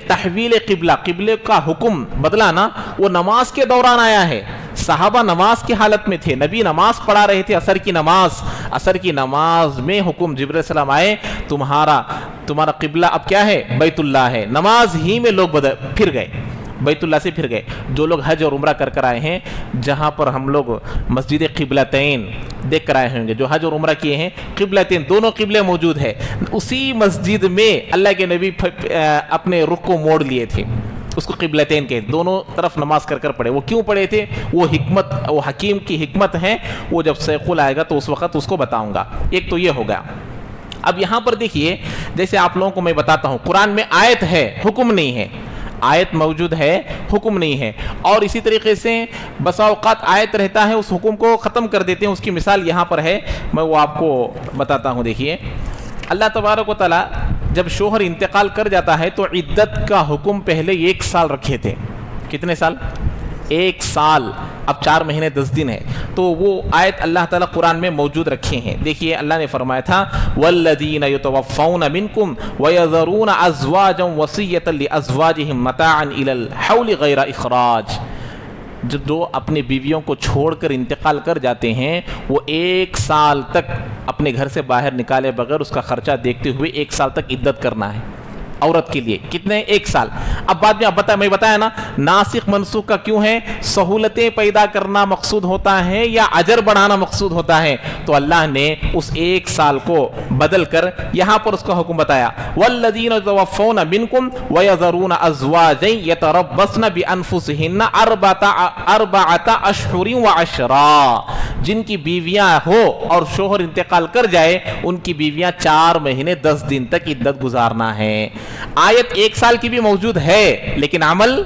تحویل قبلے کا حکم بدلا نا، وہ نماز کے دوران آیا ہے۔ صحابہ نماز کی حالت میں تھے، نبی نماز پڑھا رہے تھے، عصر کی نماز میں حکم جبرائیل السلام آئے، تمہارا قبلہ اب کیا ہے؟ بیت اللہ ہے۔ نماز ہی میں لوگ پھر گئے، بیت اللہ سے پھر گئے۔ جو لوگ حج اور عمرہ کر آئے ہیں، جہاں پر ہم لوگ مسجد قبلتین دیکھ کر آئے ہوں گے، جو حج اور عمرہ کیے ہیں، قبلتین دونوں قبلے موجود ہے۔ اسی مسجد میں اللہ کے نبی اپنے رخ کو موڑ لیے تھے، اس کو قبلتین کے دونوں طرف نماز کر پڑھے۔ وہ کیوں پڑھے تھے؟ وہ حکیم کی حکمت ہے، وہ جب سیقول آئے گا تو اس وقت اس کو بتاؤں گا۔ ایک تو یہ ہوگا۔ اب یہاں پر دیکھیے، جیسے آپ لوگوں کو میں بتاتا ہوں، قرآن میں آیت ہے، حکم نہیں ہے۔ آیت موجود ہے، حکم نہیں ہے۔ اور اسی طریقے سے بسا اوقات آیت رہتا ہے، اس حکم کو ختم کر دیتے ہیں۔ اس کی مثال یہاں پر ہے، میں وہ آپ کو بتاتا ہوں۔ دیکھیے، اللہ تبارک و تعالیٰ جب شوہر انتقال کر جاتا ہے تو عدت کا حکم پہلے 1 سال رکھے تھے۔ کتنے سال؟ 1 سال۔ اب 4 مہینے 10 دن ہے، تو وہ آیت اللہ تعالیٰ قرآن میں موجود رکھے ہیں۔ دیکھیے، اللہ نے فرمایا تھا والذین یتوفون منکم ویذرون ازواجا وصیۃ لازواجہم متاعا الی الحول غیر اخراج۔ جو اپنی بیویوں کو چھوڑ کر انتقال کر جاتے ہیں، وہ 1 سال تک اپنے گھر سے باہر نکالے بغیر اس کا خرچہ دیکھتے ہوئے 1 سال تک عدت کرنا ہے عورت کے لیے۔ کتنے؟ 1 سال۔ اب بعد میں میں بتایا نا، ناسخ منسوخ کا کیوں ہے؟ سہولتیں پیدا کرنا مقصود ہوتا ہے یا اجر بڑھانا مقصود ہوتا ہے؟ تو اللہ نے اس 1 سال کو بدل کر یہاں پر اس کا حکم بتایا، والذین یتوفون منکم ویذرون ازواجا یتربصن بانفسہن 4 اشہر وعشرا۔ جن کی بیویاں ہو اور شوہر انتقال کر جائے، ان کی بیویاں 4 مہینے 10 دن تک عدت گزارنا ہے۔ آیت 1 سال کی بھی موجود ہے، لیکن عمل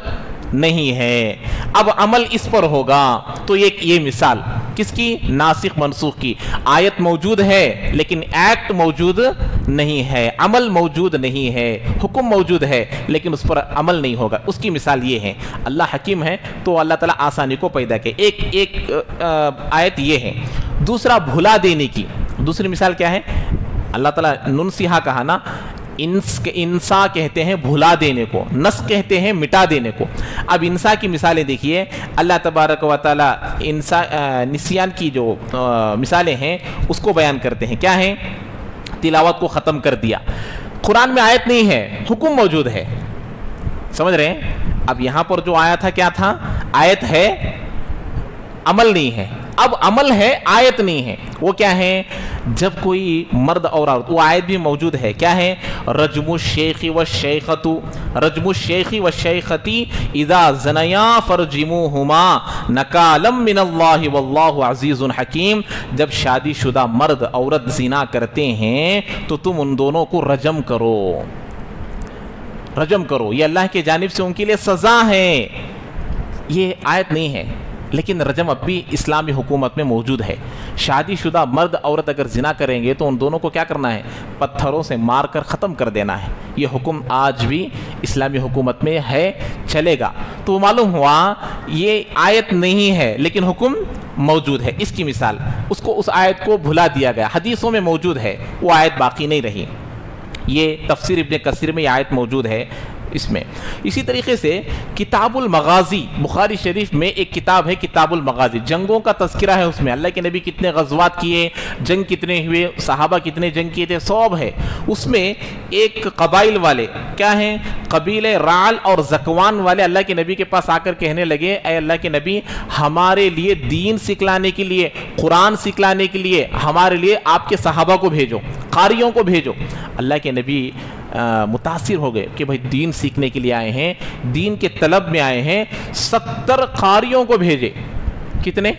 نہیں ہے۔ اب عمل اس پر ہوگا، تو یہ مثال کس کی؟ ناسخ منسوخ کی۔ آیت موجود ہے لیکن ایکٹ موجود نہیں ہے، عمل موجود نہیں ہے، حکم موجود ہے لیکن اس پر عمل نہیں ہوگا۔ اس کی مثال یہ ہے، اللہ حکیم ہے تو اللہ تعالیٰ آسانی کو پیدا کہ ایک آیت یہ ہے۔ دوسرا، بھلا دینے کی دوسری مثال کیا ہے؟ اللہ تعالیٰ ننسیہا کہا نا، انسا کہتے ہیں بھلا دینے کو، نس کہتے ہیں مٹا دینے کو۔ اب انسا کی مثالیں دیکھیے، اللہ تبارک و تعالی نسیان کی جو مثالیں ہیں اس کو بیان کرتے ہیں۔ کیا ہیں؟ تلاوت کو ختم کر دیا۔ قرآن میں آیت نہیں ہے، حکم موجود ہے، سمجھ رہے ہیں؟ اب یہاں پر جو آیا تھا کیا تھا؟ آیت ہے، عمل نہیں ہے۔ اب عمل ہے، آیت نہیں ہے۔ وہ کیا ہے؟ جب کوئی مرد اور عورت، وہ آیت بھی موجود ہے، کیا ہے؟ رجم الشیخ والشیخۃ اذا زنیا فرجموہما نکالا من اللہ واللہ عزیز حکیم۔ جب شادی شدہ مرد عورت زنا کرتے ہیں تو تم ان دونوں کو رجم کرو، یہ اللہ کی جانب سے ان کے لیے سزا ہے۔ یہ آیت نہیں ہے، لیکن رجم اب بھی اسلامی حکومت میں موجود ہے۔ شادی شدہ مرد عورت اگر زنا کریں گے تو ان دونوں کو کیا کرنا ہے؟ پتھروں سے مار کر ختم کر دینا ہے۔ یہ حکم آج بھی اسلامی حکومت میں ہے، چلے گا۔ تو معلوم ہوا یہ آیت نہیں ہے لیکن حکم موجود ہے۔ اس کی مثال، اس آیت کو بھلا دیا گیا، حدیثوں میں موجود ہے، وہ آیت باقی نہیں رہی۔ یہ تفسیر ابن کثیر میں یہ آیت موجود ہے اس میں۔ اسی طریقے سے کتاب المغازی، بخاری شریف میں ایک کتاب ہے کتاب المغازی، جنگوں کا تذکرہ ہے اس میں، اللہ کے نبی کتنے غزوات کیے، جنگ کتنے ہوئے، صحابہ کتنے جنگ کیے تھے، سب ہے اس میں۔ ایک قبائل والے کیا ہیں؟ قبیلے رعل اور زکوان والے اللہ کے نبی کے پاس آ کر کہنے لگے، اے اللہ کے نبی، ہمارے لیے دین سکھلانے کے لیے، قرآن سکھلانے کے لیے ہمارے لیے آپ کے صحابہ کو بھیجو، قاریوں کو بھیجو۔ اللہ کے نبی متاثر ہو گئے کہ بھائی دین سیکھنے کے لیے آئے ہیں، دین کے طلب میں آئے ہیں، 70 قاریوں کو بھیجے. کتنے؟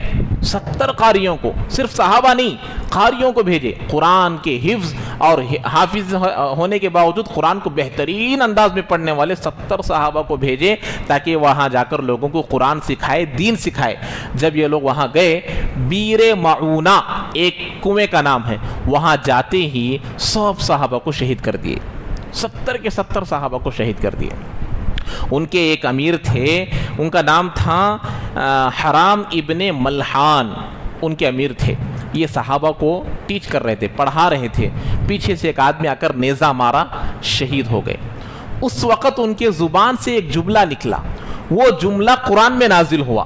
70 قاریوں کو، صرف صحابہ نہیں، قاریوں کو بھیجے. قرآن کے حفظ اور حافظ ہونے کے باوجود قرآن کو بہترین انداز میں پڑھنے والے 70 صحابہ کو بھیجے تاکہ وہاں جا کر لوگوں کو قرآن سکھائے، دین سکھائے. جب یہ لوگ وہاں گئے، بیر معونہ ایک کنویں کا نام ہے، وہاں جاتے ہی سب صحابہ کو شہید کر دیے. 70 کے 70 صحابہ کو شہید کر دیے. ان کے ایک امیر تھے، ان کا نام تھا حرام ابن ملحان، ان کے امیر تھے. یہ صحابہ کو ٹیچ کر رہے تھے، پڑھا رہے تھے. پیچھے سے ایک آدمی آ کر نیزہ مارا، شہید ہو گئے. اس وقت ان کے زبان سے ایک جملہ نکلا، وہ جملہ قرآن میں نازل ہوا.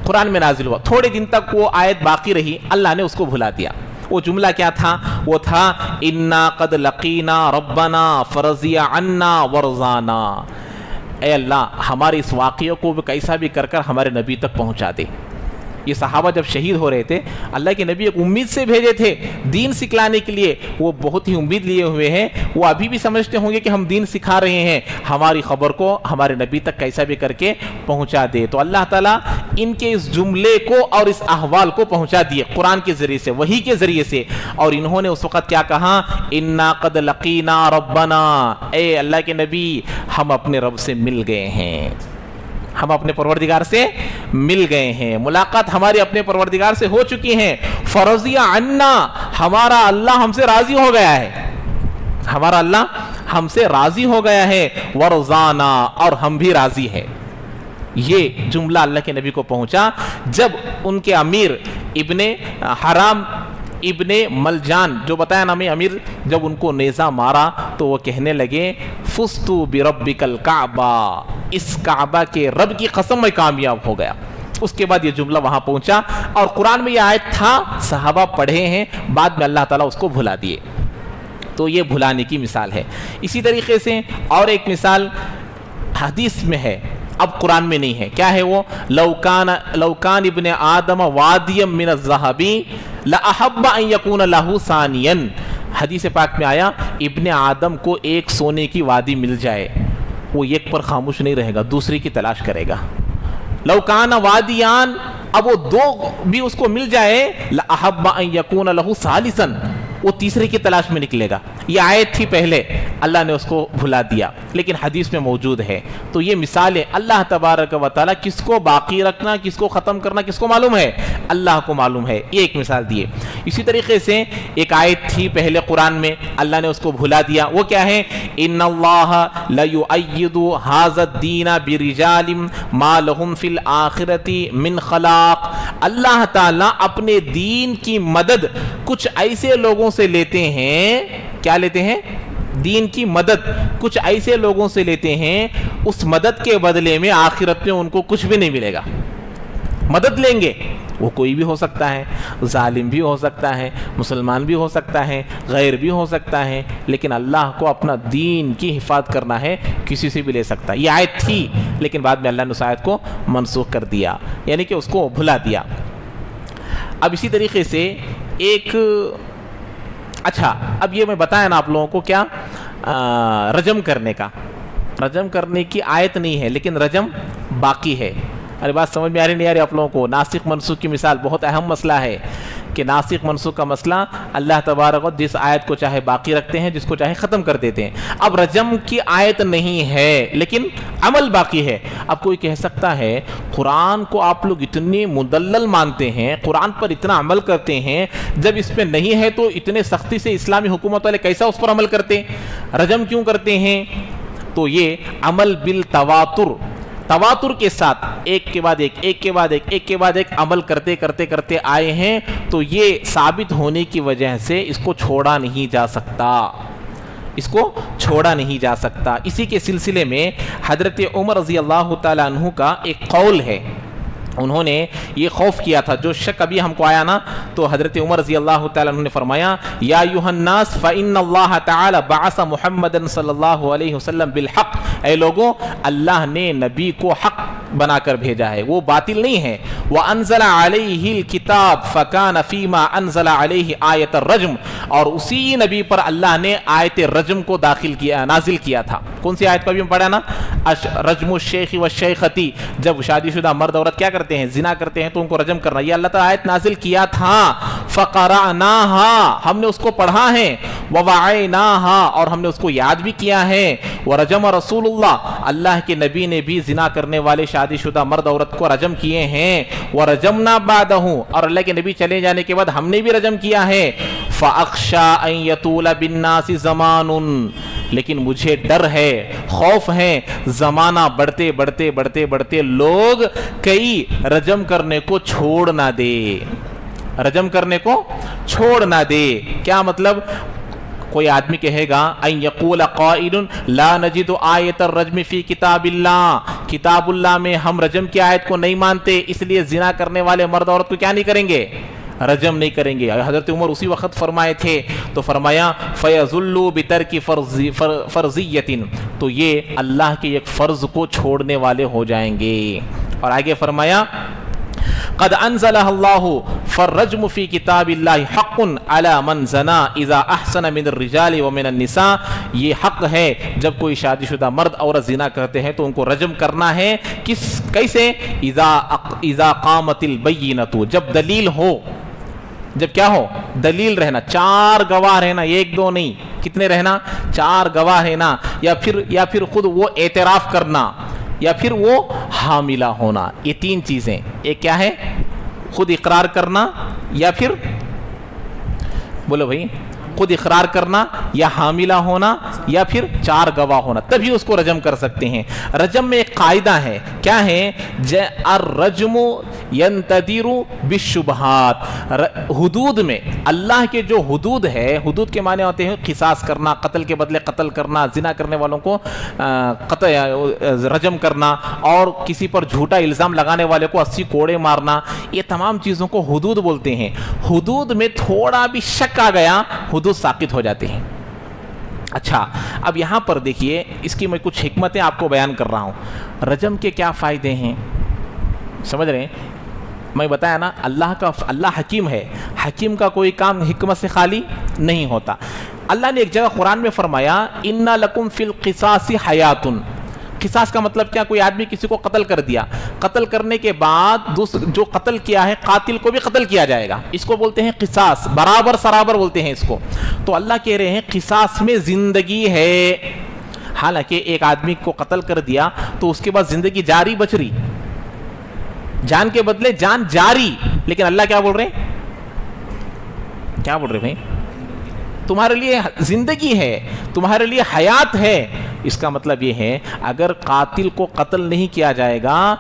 قرآن میں نازل ہوا. تھوڑے دن تک وہ آیت باقی رہی، اللہ نے اس کو بھلا دیا. وہ جملہ کیا تھا؟ وہ تھا انا قد لقینا ربنا فرضی عنا ورزانا. اے اللہ ہمارے اس واقعے کو کیسا بھی کر کر ہمارے نبی تک پہنچا دے. یہ صحابہ جب شہید ہو رہے تھے، اللہ کے نبی ایک امید سے بھیجے تھے دین سکھلانے کے لیے. وہ بہت ہی امید لیے ہوئے ہیں. وہ ابھی بھی سمجھتے ہوں گے کہ ہم دین سکھا رہے ہیں، ہماری خبر کو ہمارے نبی تک کیسا بھی کر کے پہنچا دے. تو اللہ تعالیٰ ان کے اس جملے کو اور اس احوال کو پہنچا دیے قرآن کے ذریعے سے، وحی کے ذریعے سے. اور انہوں نے اس وقت کیا کہا؟ انا قد لقینا ربنا، اے اللہ کے نبی ہم اپنے رب سے مل گئے ہیں، ہم اپنے پروردگار سے مل گئے ہیں، ملاقات ہماری اپنے پروردگار سے ہو چکی ہیں. فرضی عنا، ہمارا اللہ ہم سے راضی ہو گیا ہے، ہمارا اللہ ہم سے راضی ہو گیا ہے. ورزانا، اور ہم بھی راضی ہیں. یہ جملہ اللہ کے نبی کو پہنچا جب ان کے امیر ابن حرام ابن ملجان، جو بتایا نام امیر، جب ان کو نیزہ مارا تو وہ کہنے لگے فستو بربک الکعبہ، اس کعبہ کے رب کی قسم میں کامیاب ہو گیا. اس کے بعد یہ جملہ وہاں پہنچا اور قرآن میں یہ آیت تھا، صحابہ پڑھے ہیں، بعد میں اللہ تعالیٰ اس کو بھلا دیے. تو یہ بھلانے کی مثال ہے. اسی طریقے سے اور ایک مثال حدیث میں ہے، اب قرآن میں نہیں ہے. کیا ہے وہ؟ لوکان ابن آدم وادیا من الذهب لاحب ان يكون له ثانيا. حدیث پاک میں آیا ابن آدم کو ایک سونے کی وادی مل جائے، وہ ایک پر خاموش نہیں رہے گا، دوسری کی تلاش کرے گا. لوکان وادیان، اب وہ دو بھی اس کو مل جائے، لاحب ان يكون له ثالثا، وہ تیسرے کی تلاش میں نکلے گا. یہ آیت تھی پہلے، اللہ نے اس کو بھلا دیا، لیکن حدیث میں موجود ہے. تو یہ مثال ہے. اللہ تبارک و تعالیٰ کس کو باقی رکھنا، کس کو ختم کرنا کس کو معلوم ہے؟ اللہ کو معلوم ہے. یہ ایک مثال دیے. اسی طریقے سے ایک آیت تھی پہلے قرآن میں، اللہ نے اس کو بھلا دیا. وہ کیا ہے؟ ان اللہ لیؤید ھذا الدین برجال ما لهم فی الآخرۃ من خلاق. اللہ تعالیٰ اپنے دین کی مدد کچھ ایسے لوگوں سے لیتے ہیں. کیا لیتے ہیں؟ دین کی مدد کچھ ایسے لوگوں سے لیتے ہیں، اس مدد کے بدلے میں آخرت میں ان کو کچھ بھی نہیں ملے گا. مدد لیں گے، وہ کوئی بھی ہو سکتا ہے، ظالم بھی ہو سکتا ہے، مسلمان بھی ہو سکتا ہے، غیر بھی ہو سکتا ہے، لیکن اللہ کو اپنا دین کی حفاظت کرنا ہے، کسی سے بھی لے سکتا ہے. یہ آیت تھی، لیکن بعد میں اللہ نے اس آیت کو منسوخ کر دیا، یعنی کہ اس کو بھلا دیا. اب اسی طریقے سے ایک اچھا، اب یہ میں بتایا نا آپ لوگوں کو کیا رجم کرنے کا. رجم کرنے کی آیت نہیں ہے، لیکن رجم باقی ہے. ارے بات سمجھ میں آ رہی نہیں آ رہی آپ لوگوں کو؟ ناسخ منسوخ کی مثال بہت اہم مسئلہ ہے کہ ناسخ منسوخ کا مسئلہ اللہ تبارک و جس آیت کو چاہے باقی رکھتے ہیں، جس کو چاہے ختم کر دیتے ہیں. اب رجم کی آیت نہیں ہے لیکن عمل باقی ہے. اب کوئی کہہ سکتا ہے قرآن کو آپ لوگ اتنے مدلل مانتے ہیں، قرآن پر اتنا عمل کرتے ہیں، جب اس پہ نہیں ہے تو اتنے سختی سے اسلامی حکومت والے کیسا اس پر عمل کرتے، رجم کیوں کرتے ہیں؟ تو یہ عمل بالتواتر، تواتر کے ساتھ ایک کے بعد ایک، ایک کے بعد ایک، ایک کے بعد ایک عمل کرتے کرتے کرتے آئے ہیں. تو یہ ثابت ہونے کی وجہ سے اس کو چھوڑا نہیں جا سکتا، اس کو چھوڑا نہیں جا سکتا. اسی کے سلسلے میں حضرت عمر رضی اللہ تعالیٰ عنہ کا ایک قول ہے. انہوں نے یہ خوف کیا تھا، جو شک ابھی ہم کو آیا نا، تو حضرت عمر رضی اللہ تعالیٰ عنہ نے فرمایا یا ایھا الناس فإن اللہ تعالی بعث محمد صلی اللہ علیہ وسلم بالحق. اے لوگوں، اللہ نے نبی کو حق بنا کر بھیجا ہے، وہ باطل نہیں ہے۔ وَأَنزَلَ عَلَيْهِ الْكِتَابَ فَكَانَ فِي مَا أَنزَلَ عَلَيْهِ آیَةَ الرَّجْمِ، اور اسی نبی پر اللہ نے آیت رجم کو نازل کیا تھا۔ کون سی آیت کو ابھی ہم پڑھا نا، رجم الشیخ والشیختی، جب شادی شدہ مرد عورت کیا کرتے ہیں، زنا کرتے ہیں تو ان کو رجم کرنا، یہ اللہ تعالیٰ آیت نازل کیا تھا۔ فَقَرَأْنَاهَا، ہم نے اس کو پڑھا ہے، وَوَعَيْنَاهَا، اور ہم نے اس کو یاد بھی کیا ہے۔ وَرَجَمَ رسول اللہ، اللہ کے نبی نے بھی زنا کرنے والے شادی شدہ مرد عورت کو رجم کیے ہیں۔ وَرَجَمْنَا بَعْدَهُ، اور اللہ کے نبی چلے جانے کے بعد ہم نے بھی رجم کیا ہے۔ فَأَخْشَىٰ أَن يَطُولَ بِالنَّاسِ زَمَانٌ، لیکن مجھے ڈر ہے، خوف ہے، زمانہ بڑھتے بڑھتے بڑھتے بڑھتے لوگ کئی رجم کرنے کو چھوڑ نہ دے، رجم کرنے کو چھوڑ نہ دے۔ کیا مطلب، کوئی آدمی کہے گا ان یقول قائل لا نجد آیت الرجم فی کتاب اللہ، کتاب اللہ میں ہم رجم کی آیت کو نہیں مانتے، اس لیے زنا کرنے والے مرد عورت کو کیا نہیں کریں گے، رجم نہیں کریں گے۔ حضرت عمر اسی وقت فرمائے تھے، تو فرمایا فَيَظُلُّ بِتَرْكِ فَرْضِيَّةٍ، تو یہ اللہ کے ایک فرض کو چھوڑنے والے ہو جائیں گے۔ اور آگے فرمایا قد انزلہ اللہ فالرجم فی کتاب اللہ حق علی من زنا اذا احسن من الرجال ومن النساء، یہ حق ہے جب کوئی شادی شدہ مرد عورت زنا کرتے ہیں تو ان کو رجم کرنا ہے، کیسے، اذا قامت البینۃ، جب دلیل ہو، جب کیا ہو، دلیل رہنا، چار گواہ رہنا، ایک دو نہیں، کتنے رہنا، چار گواہ رہنا، یا پھر خود وہ اعتراف کرنا، یا پھر وہ حاملہ ہونا، یہ تین چیزیں، ایک کیا ہے، خود اقرار کرنا، یا پھر بولو بھائی، خود اقرار کرنا یا حاملہ ہونا یا پھر چار گواہ ہونا، تبھی اس کو رجم کر سکتے ہیں۔ رجم میں ایک قاعدہ ہے، کیا ہے، الرجم ینتدر بالشبہات، حدود میں اللہ کے جو حدود ہے، حدود کے معنی ہوتے ہیں قصاص کرنا، قتل کے بدلے قتل کرنا، زنا کرنے والوں کو رجم کرنا، اور کسی پر جھوٹا الزام لگانے والے کو 80 کوڑے مارنا، یہ تمام چیزوں کو حدود بولتے ہیں۔ حدود میں تھوڑا بھی شک آ گیا، حدود ساقط ہو جاتے ہیں۔ اچھا، اب یہاں پر دیکھیے، اس کی میں کچھ حکمتیں آپ کو بیان کر رہا ہوں۔ رجم کے کیا فائدے ہیں، سمجھ رہے ہیں؟ میں بتایا نا، اللہ حکیم ہے، حکیم کا کوئی کام حکمت سے خالی نہیں ہوتا۔ اللہ نے ایک جگہ قرآن میں فرمایا اِنَّ لَكُمْ فِي الْقِصَاصِ حَيَاتٌ، قصاص کا مطلب کیا، کوئی آدمی کسی کو قتل کر دیا، قتل کرنے کے بعد جو قتل کیا ہے قاتل کو بھی قتل کیا جائے گا، اس کو بولتے ہیں قصاص، برابر سرابر بولتے ہیں اس کو۔ تو اللہ کہہ رہے ہیں قصاص میں زندگی ہے، حالانکہ ایک آدمی کو قتل کر دیا تو اس کے بعد زندگی جاری بچ رہی، جان کے بدلے جان جاری، لیکن اللہ کیا بول رہے ہیں، کیا بول رہے بھائی، تمہارے لیے زندگی ہے، تمہارے لیے حیات ہے۔ اس کا مطلب یہ ہے اگر قاتل کو قتل نہیں کیا جائے گا،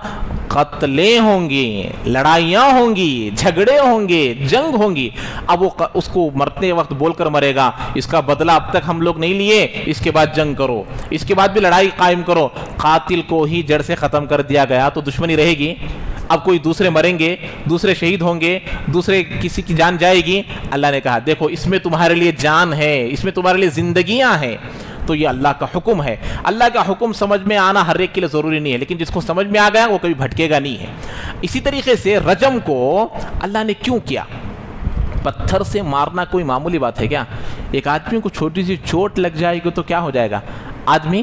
قتلیں ہوں گی، لڑائیاں ہوں گی، جھگڑے ہوں گے، جنگ ہوں گی، اب وہ اس کو مرتے وقت بول کر مرے گا اس کا بدلہ اب تک ہم لوگ نہیں لیے، اس کے بعد جنگ کرو، اس کے بعد بھی لڑائی قائم کرو۔ قاتل کو ہی جڑ سے ختم کر دیا گیا تو دشمنی رہے گی؟ اب کوئی دوسرے مریں گے، دوسرے شہید ہوں گے، دوسرے کسی کی جان جائے گی؟ اللہ نے کہا دیکھو اس میں تمہارے لیے جان ہے، اس میں تمہارے لیے زندگیاں ہیں۔ تو یہ اللہ کا حکم ہے۔ اللہ کا حکم سمجھ میں آنا ہر ایک کے لیے ضروری نہیں ہے، لیکن جس کو سمجھ میں آ گیا وہ کبھی بھٹکے گا نہیں ہے۔ اسی طریقے سے رجم کو اللہ نے کیوں کیا؟ پتھر سے مارنا کوئی معمولی بات ہے کیا؟ ایک آدمی کو چھوٹی سی چوٹ لگ جائے گی تو کیا ہو جائے گا؟ آدمی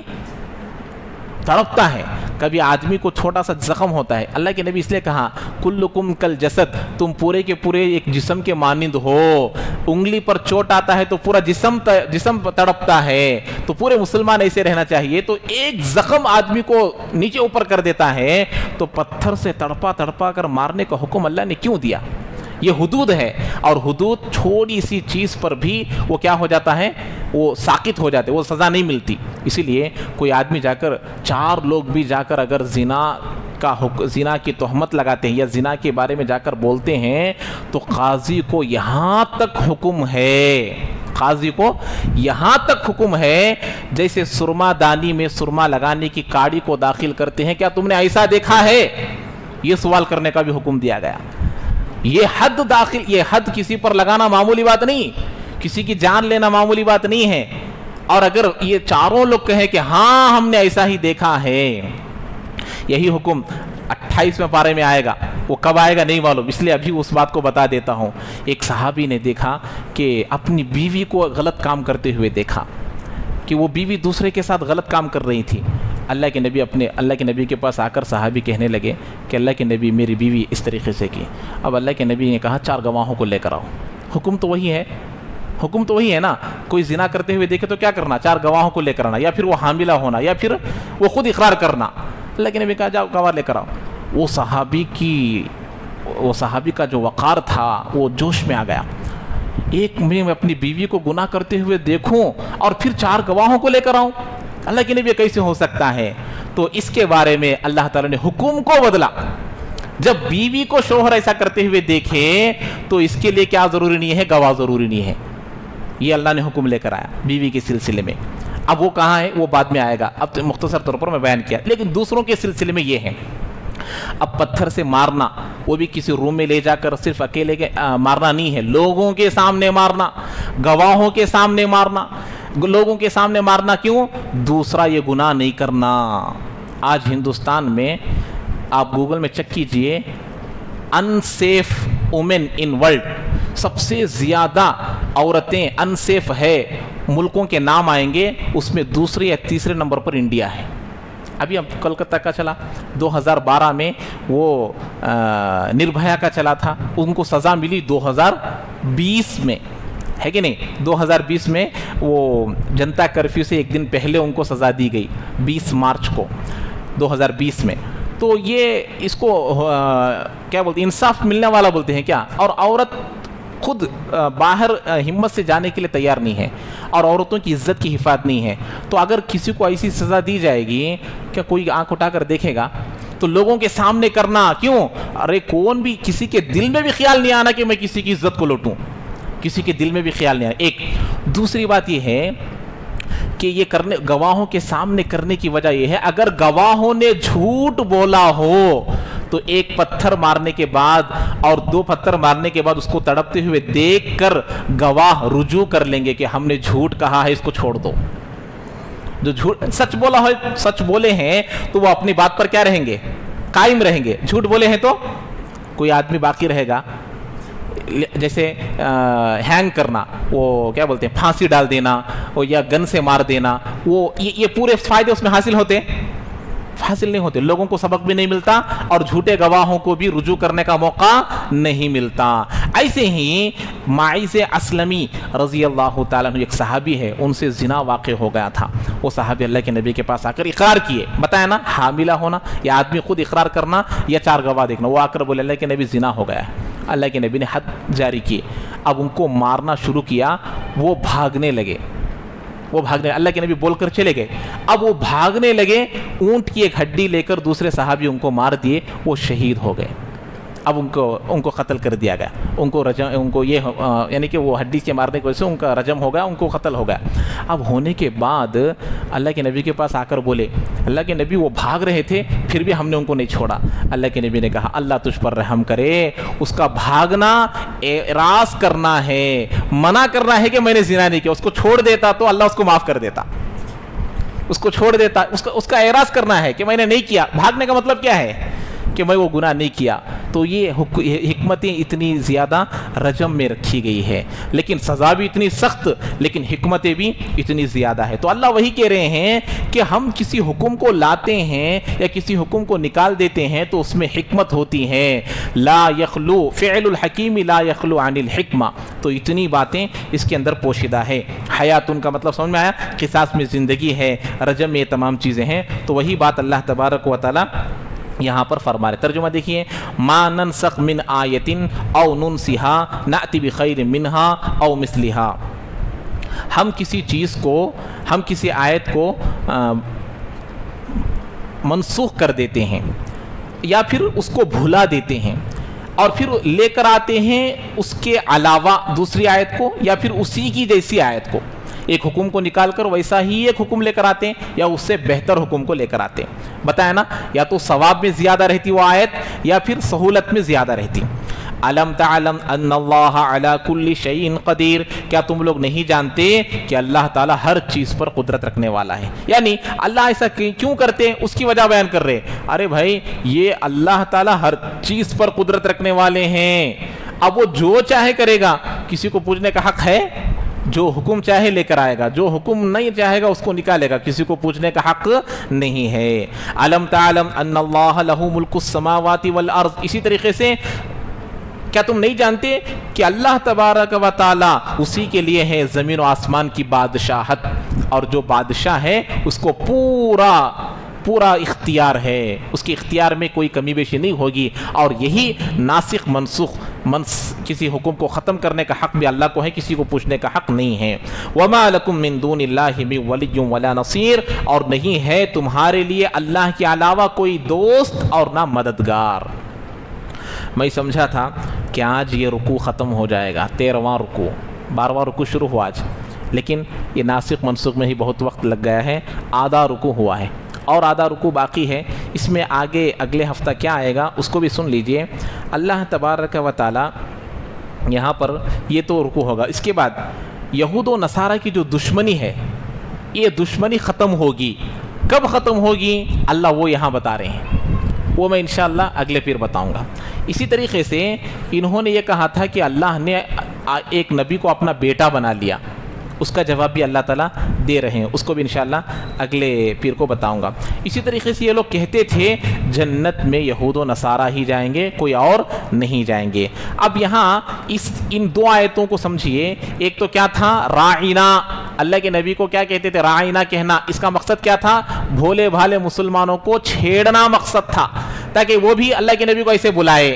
تڑپتا ہے، کبھی آدمی کو چھوٹا سا زخم ہوتا ہے۔ اللہ کے نبی اس لیے کہا کلکم کل جسد، تم پورے کے پورے ایک جسم کے مانند ہو۔ انگلی پر چوٹ آتا ہے تو پورا جسم تڑپتا ہے، تو پورے مسلمان ایسے رہنا چاہیے۔ تو ایک زخم آدمی کو نیچے اوپر کر دیتا ہے، تو پتھر سے تڑپا تڑپا کر مارنے کا حکم اللہ نے کیوں دیا؟ یہ حدود ہے، اور حدود چھوٹی سی چیز پر بھی وہ کیا ہو جاتا ہے، وہ ساقط ہو جاتے، وہ سزا نہیں ملتی۔ اسی لیے کوئی آدمی جا کر، چار لوگ بھی جا کر اگر زنا کی تہمت لگاتے ہیں یا زنا کے بارے میں جا کر بولتے ہیں تو قاضی کو یہاں تک حکم ہے، قاضی کو یہاں تک حکم ہے جیسے سرما دانی میں سرما لگانے کی کاڑی کو داخل کرتے ہیں، کیا تم نے ایسا دیکھا ہے؟ یہ سوال کرنے کا بھی حکم دیا گیا۔ یہ حد کسی پر لگانا معمولی بات نہیں، کسی کی جان لینا معمولی بات نہیں ہے۔ اور اگر یہ چاروں لوگ کہیں کہ ہاں ہم نے ایسا ہی دیکھا ہے، یہی حکم 28ویں پارے میں آئے گا، وہ کب آئے گا نہیں معلوم، اس لیے ابھی اس بات کو بتا دیتا ہوں۔ ایک صحابی نے دیکھا کہ اپنی بیوی کو غلط کام کرتے ہوئے دیکھا کہ وہ بیوی دوسرے کے ساتھ غلط کام کر رہی تھی۔ اللہ کے نبی کے پاس آ کر صحابی کہنے لگے کہ اللہ کے نبی میری بیوی اس طریقے سے کی۔ اب اللہ کے نبی نے کہا 4 گواہوں کو لے کر آؤ۔ حکم تو وہی ہے نا، کوئی زنا کرتے ہوئے دیکھے تو کیا کرنا؟ 4 گواہوں کو لے کر آنا، یا پھر وہ حاملہ ہونا، یا پھر وہ خود اقرار کرنا۔ اللہ کے نبی کہا جاؤ گواہ لے کر آؤ۔ وہ صحابی کا جو وقار تھا وہ جوش میں آ گیا، ایک میں اپنی بیوی کو گناہ کرتے ہوئے دیکھوں اور پھر 4 گواہوں کو لے کر آؤں، اللہ کے نبی کیسے ہو سکتا ہے؟ تو اس کے بارے میں اللہ تعالیٰ نے حکم کو بدلا۔ جب بیوی کو شوہر ایسا کرتے ہوئے دیکھے تو اس کے لیے کیا ضروری نہیں ہے؟ گواہ ضروری نہیں ہے۔ یہ اللہ نے حکم لے کر آیا بیوی کے سلسلے میں۔ اب وہ کہاں ہے وہ بعد میں آئے گا، اب مختصر طور پر میں بیان کیا، لیکن دوسروں کے سلسلے میں یہ ہے۔ اب پتھر سے مارنا، وہ بھی کسی روم میں لے جا کر صرف اکیلے مارنا نہیں ہے، لوگوں کے سامنے مارنا، گواہوں کے سامنے مارنا۔ لوگوں کے سامنے مارنا کیوں؟ دوسرا یہ گناہ نہیں کرنا۔ آج ہندوستان میں آپ گوگل میں چیک کیجئے، انسیف وومن ان ورلڈ، سب سے زیادہ عورتیں انسیف ہے ملکوں کے نام آئیں گے، اس میں دوسرے یا تیسرے نمبر پر انڈیا ہے۔ ابھی اب کلکتہ کا چلا، 2012 میں وہ نربھیا کا چلا تھا، ان کو سزا ملی 2020 میں، ہے کہ نہیں؟ 2020 میں وہ جنتا کرفیو سے ایک دن پہلے ان کو سزا دی گئی، 20 مارچ کو 2020 میں۔ تو یہ اس کو کیا بولتے ہیں، انصاف ملنے والا بولتے ہیں کیا؟ اور عورت خود باہر ہمت سے جانے کے لیے تیار نہیں ہے، اور عورتوں کی عزت کی حفاظت نہیں ہے۔ تو اگر کسی کو ایسی سزا دی جائے گی، کیا کوئی آنکھ اٹھا کر دیکھے گا؟ تو لوگوں کے سامنے کرنا کیوں؟ ارے کون بھی، کسی کے دل میں بھی خیال نہیں آنا کہ میں کسی کی عزت کو لوٹوں، کسی کے دل میں بھی خیال نہیں آنا۔ ایک دوسری بات یہ ہے کہ یہ کرنے، گواہوں کے سامنے کرنے کی وجہ یہ ہے، اگر گواہوں نے جھوٹ بولا ہو تو ایک پتھر مارنے کے بعد اور 2 پتھر مارنے کے بعد اس کو تڑپتے ہوئے دیکھ کر گواہ رجوع کر لیں گے کہ ہم نے جھوٹ کہا ہے، اس کو چھوڑ دو۔ جو جھوٹ سچ بولا ہو، سچ بولے ہیں تو وہ اپنی بات پر کیا رہیں گے؟ قائم رہیں گے۔ جھوٹ بولے ہیں تو کوئی آدمی باقی رہے گا؟ جیسے ہینگ کرنا، وہ کیا بولتے ہیں، پھانسی ڈال دینا، یا گن سے مار دینا، وہ یہ پورے فائدے اس میں حاصل ہوتے ہیں؟ حاصل نہیں ہوتے۔ لوگوں کو سبق بھی نہیں ملتا اور جھوٹے گواہوں کو بھی رجوع کرنے کا موقع نہیں ملتا۔ ایسے ہی معیز اسلمی رضی اللہ تعالیٰ عنہ ایک صحابی ہے، ان سے زنا واقع ہو گیا تھا۔ وہ صحابی اللہ کے نبی کے پاس آ کر اقرار کیے، بتایا نا، حاملہ ہونا یا آدمی خود اقرار کرنا یا 4 گواہ دیکھنا۔ وہ آ کر بولے اللہ کے نبی زنا ہو گیا ہے۔ اللہ کے نبی نے حد جاری کی، اب ان کو مارنا شروع کیا۔ وہ بھاگنے لگے، اللہ کے نبی بول کر چلے گئے۔ اب وہ بھاگنے لگے، اونٹ کی ایک ہڈی لے کر دوسرے صحابی ان کو مار دیے، وہ شہید ہو گئے۔ اب ان کو قتل کر دیا گیا، ان کو یہ یعنی کہ وہ ہڈی سے مارنے کی وجہ سے ان کا رجم ہو گیا، ان کو قتل ہو گیا۔ اب ہونے کے بعد اللہ کے نبی کے پاس آ کر بولے، اللہ کے نبی وہ بھاگ رہے تھے پھر بھی ہم نے ان کو نہیں چھوڑا۔ اللہ کے نبی نے کہا اللہ تجھ پر رحم کرے، اس کا بھاگنا اعراض کرنا ہے، منع کرنا ہے کہ میں نے زنا نہیں کیا۔ اس کو چھوڑ دیتا تو اللہ اس کو معاف کر دیتا، اس کو چھوڑ دیتا، اس کا اعراض کرنا ہے کہ میں نے نہیں کیا۔ بھاگنے کا مطلب کیا ہے؟ کہ میں وہ گناہ نہیں کیا۔ تو یہ حکمتیں اتنی زیادہ رجم میں رکھی گئی ہے، لیکن سزا بھی اتنی سخت، لیکن حکمتیں بھی اتنی زیادہ ہے۔ تو اللہ وہی کہہ رہے ہیں کہ ہم کسی حکم کو لاتے ہیں یا کسی حکم کو نکال دیتے ہیں تو اس میں حکمت ہوتی ہے۔ لا یخلو فعل الحکیم لا یخلو عن الحکمہ، تو اتنی باتیں اس کے اندر پوشیدہ ہے۔ حیاتن کا مطلب سمجھ میں آیا؟ قصاص میں زندگی ہے، رجم میں یہ تمام چیزیں ہیں۔ تو وہی بات اللہ تبارک و تعالی یہاں پر فرما رہے۔ ترجمہ دیکھیے، ما ننسخ من آیت او ننسها نأتی بخیر منها او مثلها، ہم کسی آیت کو منسوخ کر دیتے ہیں یا پھر اس کو بھلا دیتے ہیں اور پھر لے کر آتے ہیں اس کے علاوہ دوسری آیت کو یا پھر اسی کی جیسی آیت کو۔ ایک حکم کو نکال کر ویسا ہی ایک حکم لے کر آتے ہیں یا اس سے بہتر حکم کو لے کر آتے ہیں۔ بتایا نا، یا تو ثواب میں زیادہ رہتی وہ آیت یا پھر سہولت میں زیادہ رہتی۔ الم تعلم ان اللہ علی کل شیء قدیر، کیا تم لوگ نہیں جانتے کہ اللہ تعالیٰ ہر چیز پر قدرت رکھنے والا ہے؟ یعنی اللہ ایسا کیوں کرتے اس کی وجہ بیان کر رہے. ارے بھائی یہ اللہ تعالیٰ ہر چیز پر قدرت رکھنے والے ہیں، اب وہ جو چاہے کرے گا. کسی کو پوچھنے کا حق ہے؟ جو حکم چاہے لے کر آئے گا، جو حکم نہیں چاہے گا اس کو نکالے گا، کسی کو پوچھنے کا حق نہیں ہے. الم تعلم ان اللہ لہ ملک السماوات والارض، اسی طریقے سے کیا تم نہیں جانتے کہ اللہ تبارک و تعالی اسی کے لیے ہے زمین و آسمان کی بادشاہت، اور جو بادشاہ ہے اس کو پورا اختیار ہے، اس کے اختیار میں کوئی کمی بیشی نہیں ہوگی، اور یہی ناسخ منسوخ کسی حکم کو ختم کرنے کا حق بھی اللہ کو ہے، کسی کو پوچھنے کا حق نہیں ہے. وما لکم من دون اللہ من ولی ولا نصیر، اور نہیں ہے تمہارے لیے اللہ کے علاوہ کوئی دوست اور نہ مددگار. میں سمجھا تھا کہ آج یہ رکوع ختم ہو جائے گا، 13واں رکوع، 12واں رکوع شروع ہوا آج، لیکن یہ ناسخ منسوخ میں ہی بہت وقت لگ گیا ہے. آدھا رکوع ہوا ہے اور آدھا رکوع باقی ہے. اس میں آگے اگلے ہفتہ کیا آئے گا اس کو بھی سن لیجئے. اللہ تبارک و تعالی یہاں پر یہ تو رکوع ہوگا، اس کے بعد یہود و نصارہ کی جو دشمنی ہے یہ دشمنی ختم ہوگی. کب ختم ہوگی اللہ وہ یہاں بتا رہے ہیں، وہ میں انشاءاللہ اگلے پھر بتاؤں گا. اسی طریقے سے انہوں نے یہ کہا تھا کہ اللہ نے ایک نبی کو اپنا بیٹا بنا لیا، اس کا جواب بھی اللہ تعالیٰ دے رہے ہیں، اس کو بھی انشاءاللہ اگلے پیر کو بتاؤں گا. اسی طریقے سے یہ لوگ کہتے تھے جنت میں یہود و نصارہ ہی جائیں گے، کوئی اور نہیں جائیں گے. اب یہاں ان دو آیتوں کو سمجھیے. ایک تو کیا تھا راعینا، اللہ کے نبی کو کیا کہتے تھے؟ راعینا کہنا. اس کا مقصد کیا تھا؟ بھولے بھالے مسلمانوں کو چھیڑنا مقصد تھا، تاکہ وہ بھی اللہ کے نبی کو ایسے بلائے.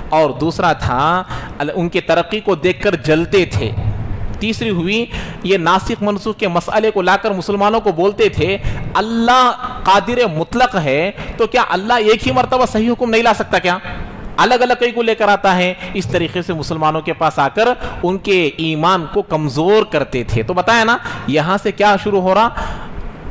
اور دوسرا تھا ان کے ترقی کو دیکھ کر جلتے تھے. تیسری ہوئی یہ ناسخ منسوخ کے مسئلے کو لا کر مسلمانوں کو بولتے تھے اللہ قادر مطلق ہے، تو کیا اللہ ایک ہی مرتبہ صحیح حکم نہیں لا سکتا؟ کیا الگ الگ کئی کو لے کر آتا ہے؟ اس طریقے سے مسلمانوں کے پاس آ کر ان کے ایمان کو کمزور کرتے تھے. تو بتایا نا یہاں سے کیا شروع ہو رہا؟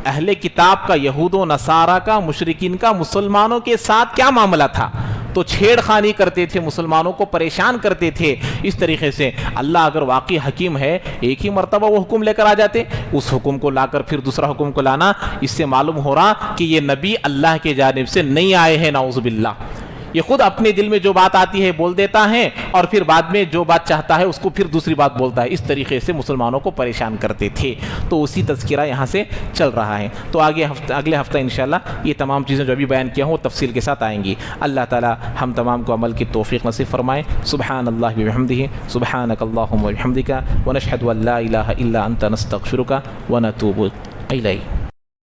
اہل کتاب کا، یہود و نصارہ کا، مشرکین کا مسلمانوں کے ساتھ کیا معاملہ تھا؟ تو چھیڑ خانی کرتے تھے، مسلمانوں کو پریشان کرتے تھے. اس طریقے سے اللہ اگر واقعی حکیم ہے ایک ہی مرتبہ وہ حکم لے کر آ جاتے، اس حکم کو لا کر پھر دوسرا حکم کو لانا، اس سے معلوم ہو رہا کہ یہ نبی اللہ کے جانب سے نہیں آئے ہیں. نعوذ باللہ، یہ خود اپنے دل میں جو بات آتی ہے بول دیتا ہے، اور پھر بعد میں جو بات چاہتا ہے اس کو پھر دوسری بات بولتا ہے. اس طریقے سے مسلمانوں کو پریشان کرتے تھے. تو اسی تذکرہ یہاں سے چل رہا ہے. تو اگلے ہفتہ انشاءاللہ یہ تمام چیزیں جو ابھی بیان کیا ہوں وہ تفصیل کے ساتھ آئیں گی. اللہ تعالی ہم تمام کو عمل کی توفیق نصیب فرمائے. سبحان اللہ وبحمدہ، سبحانک اللہم وبحمدک، ونشہد ان لا الہ الا انت نستغفرک ونتوب الیک.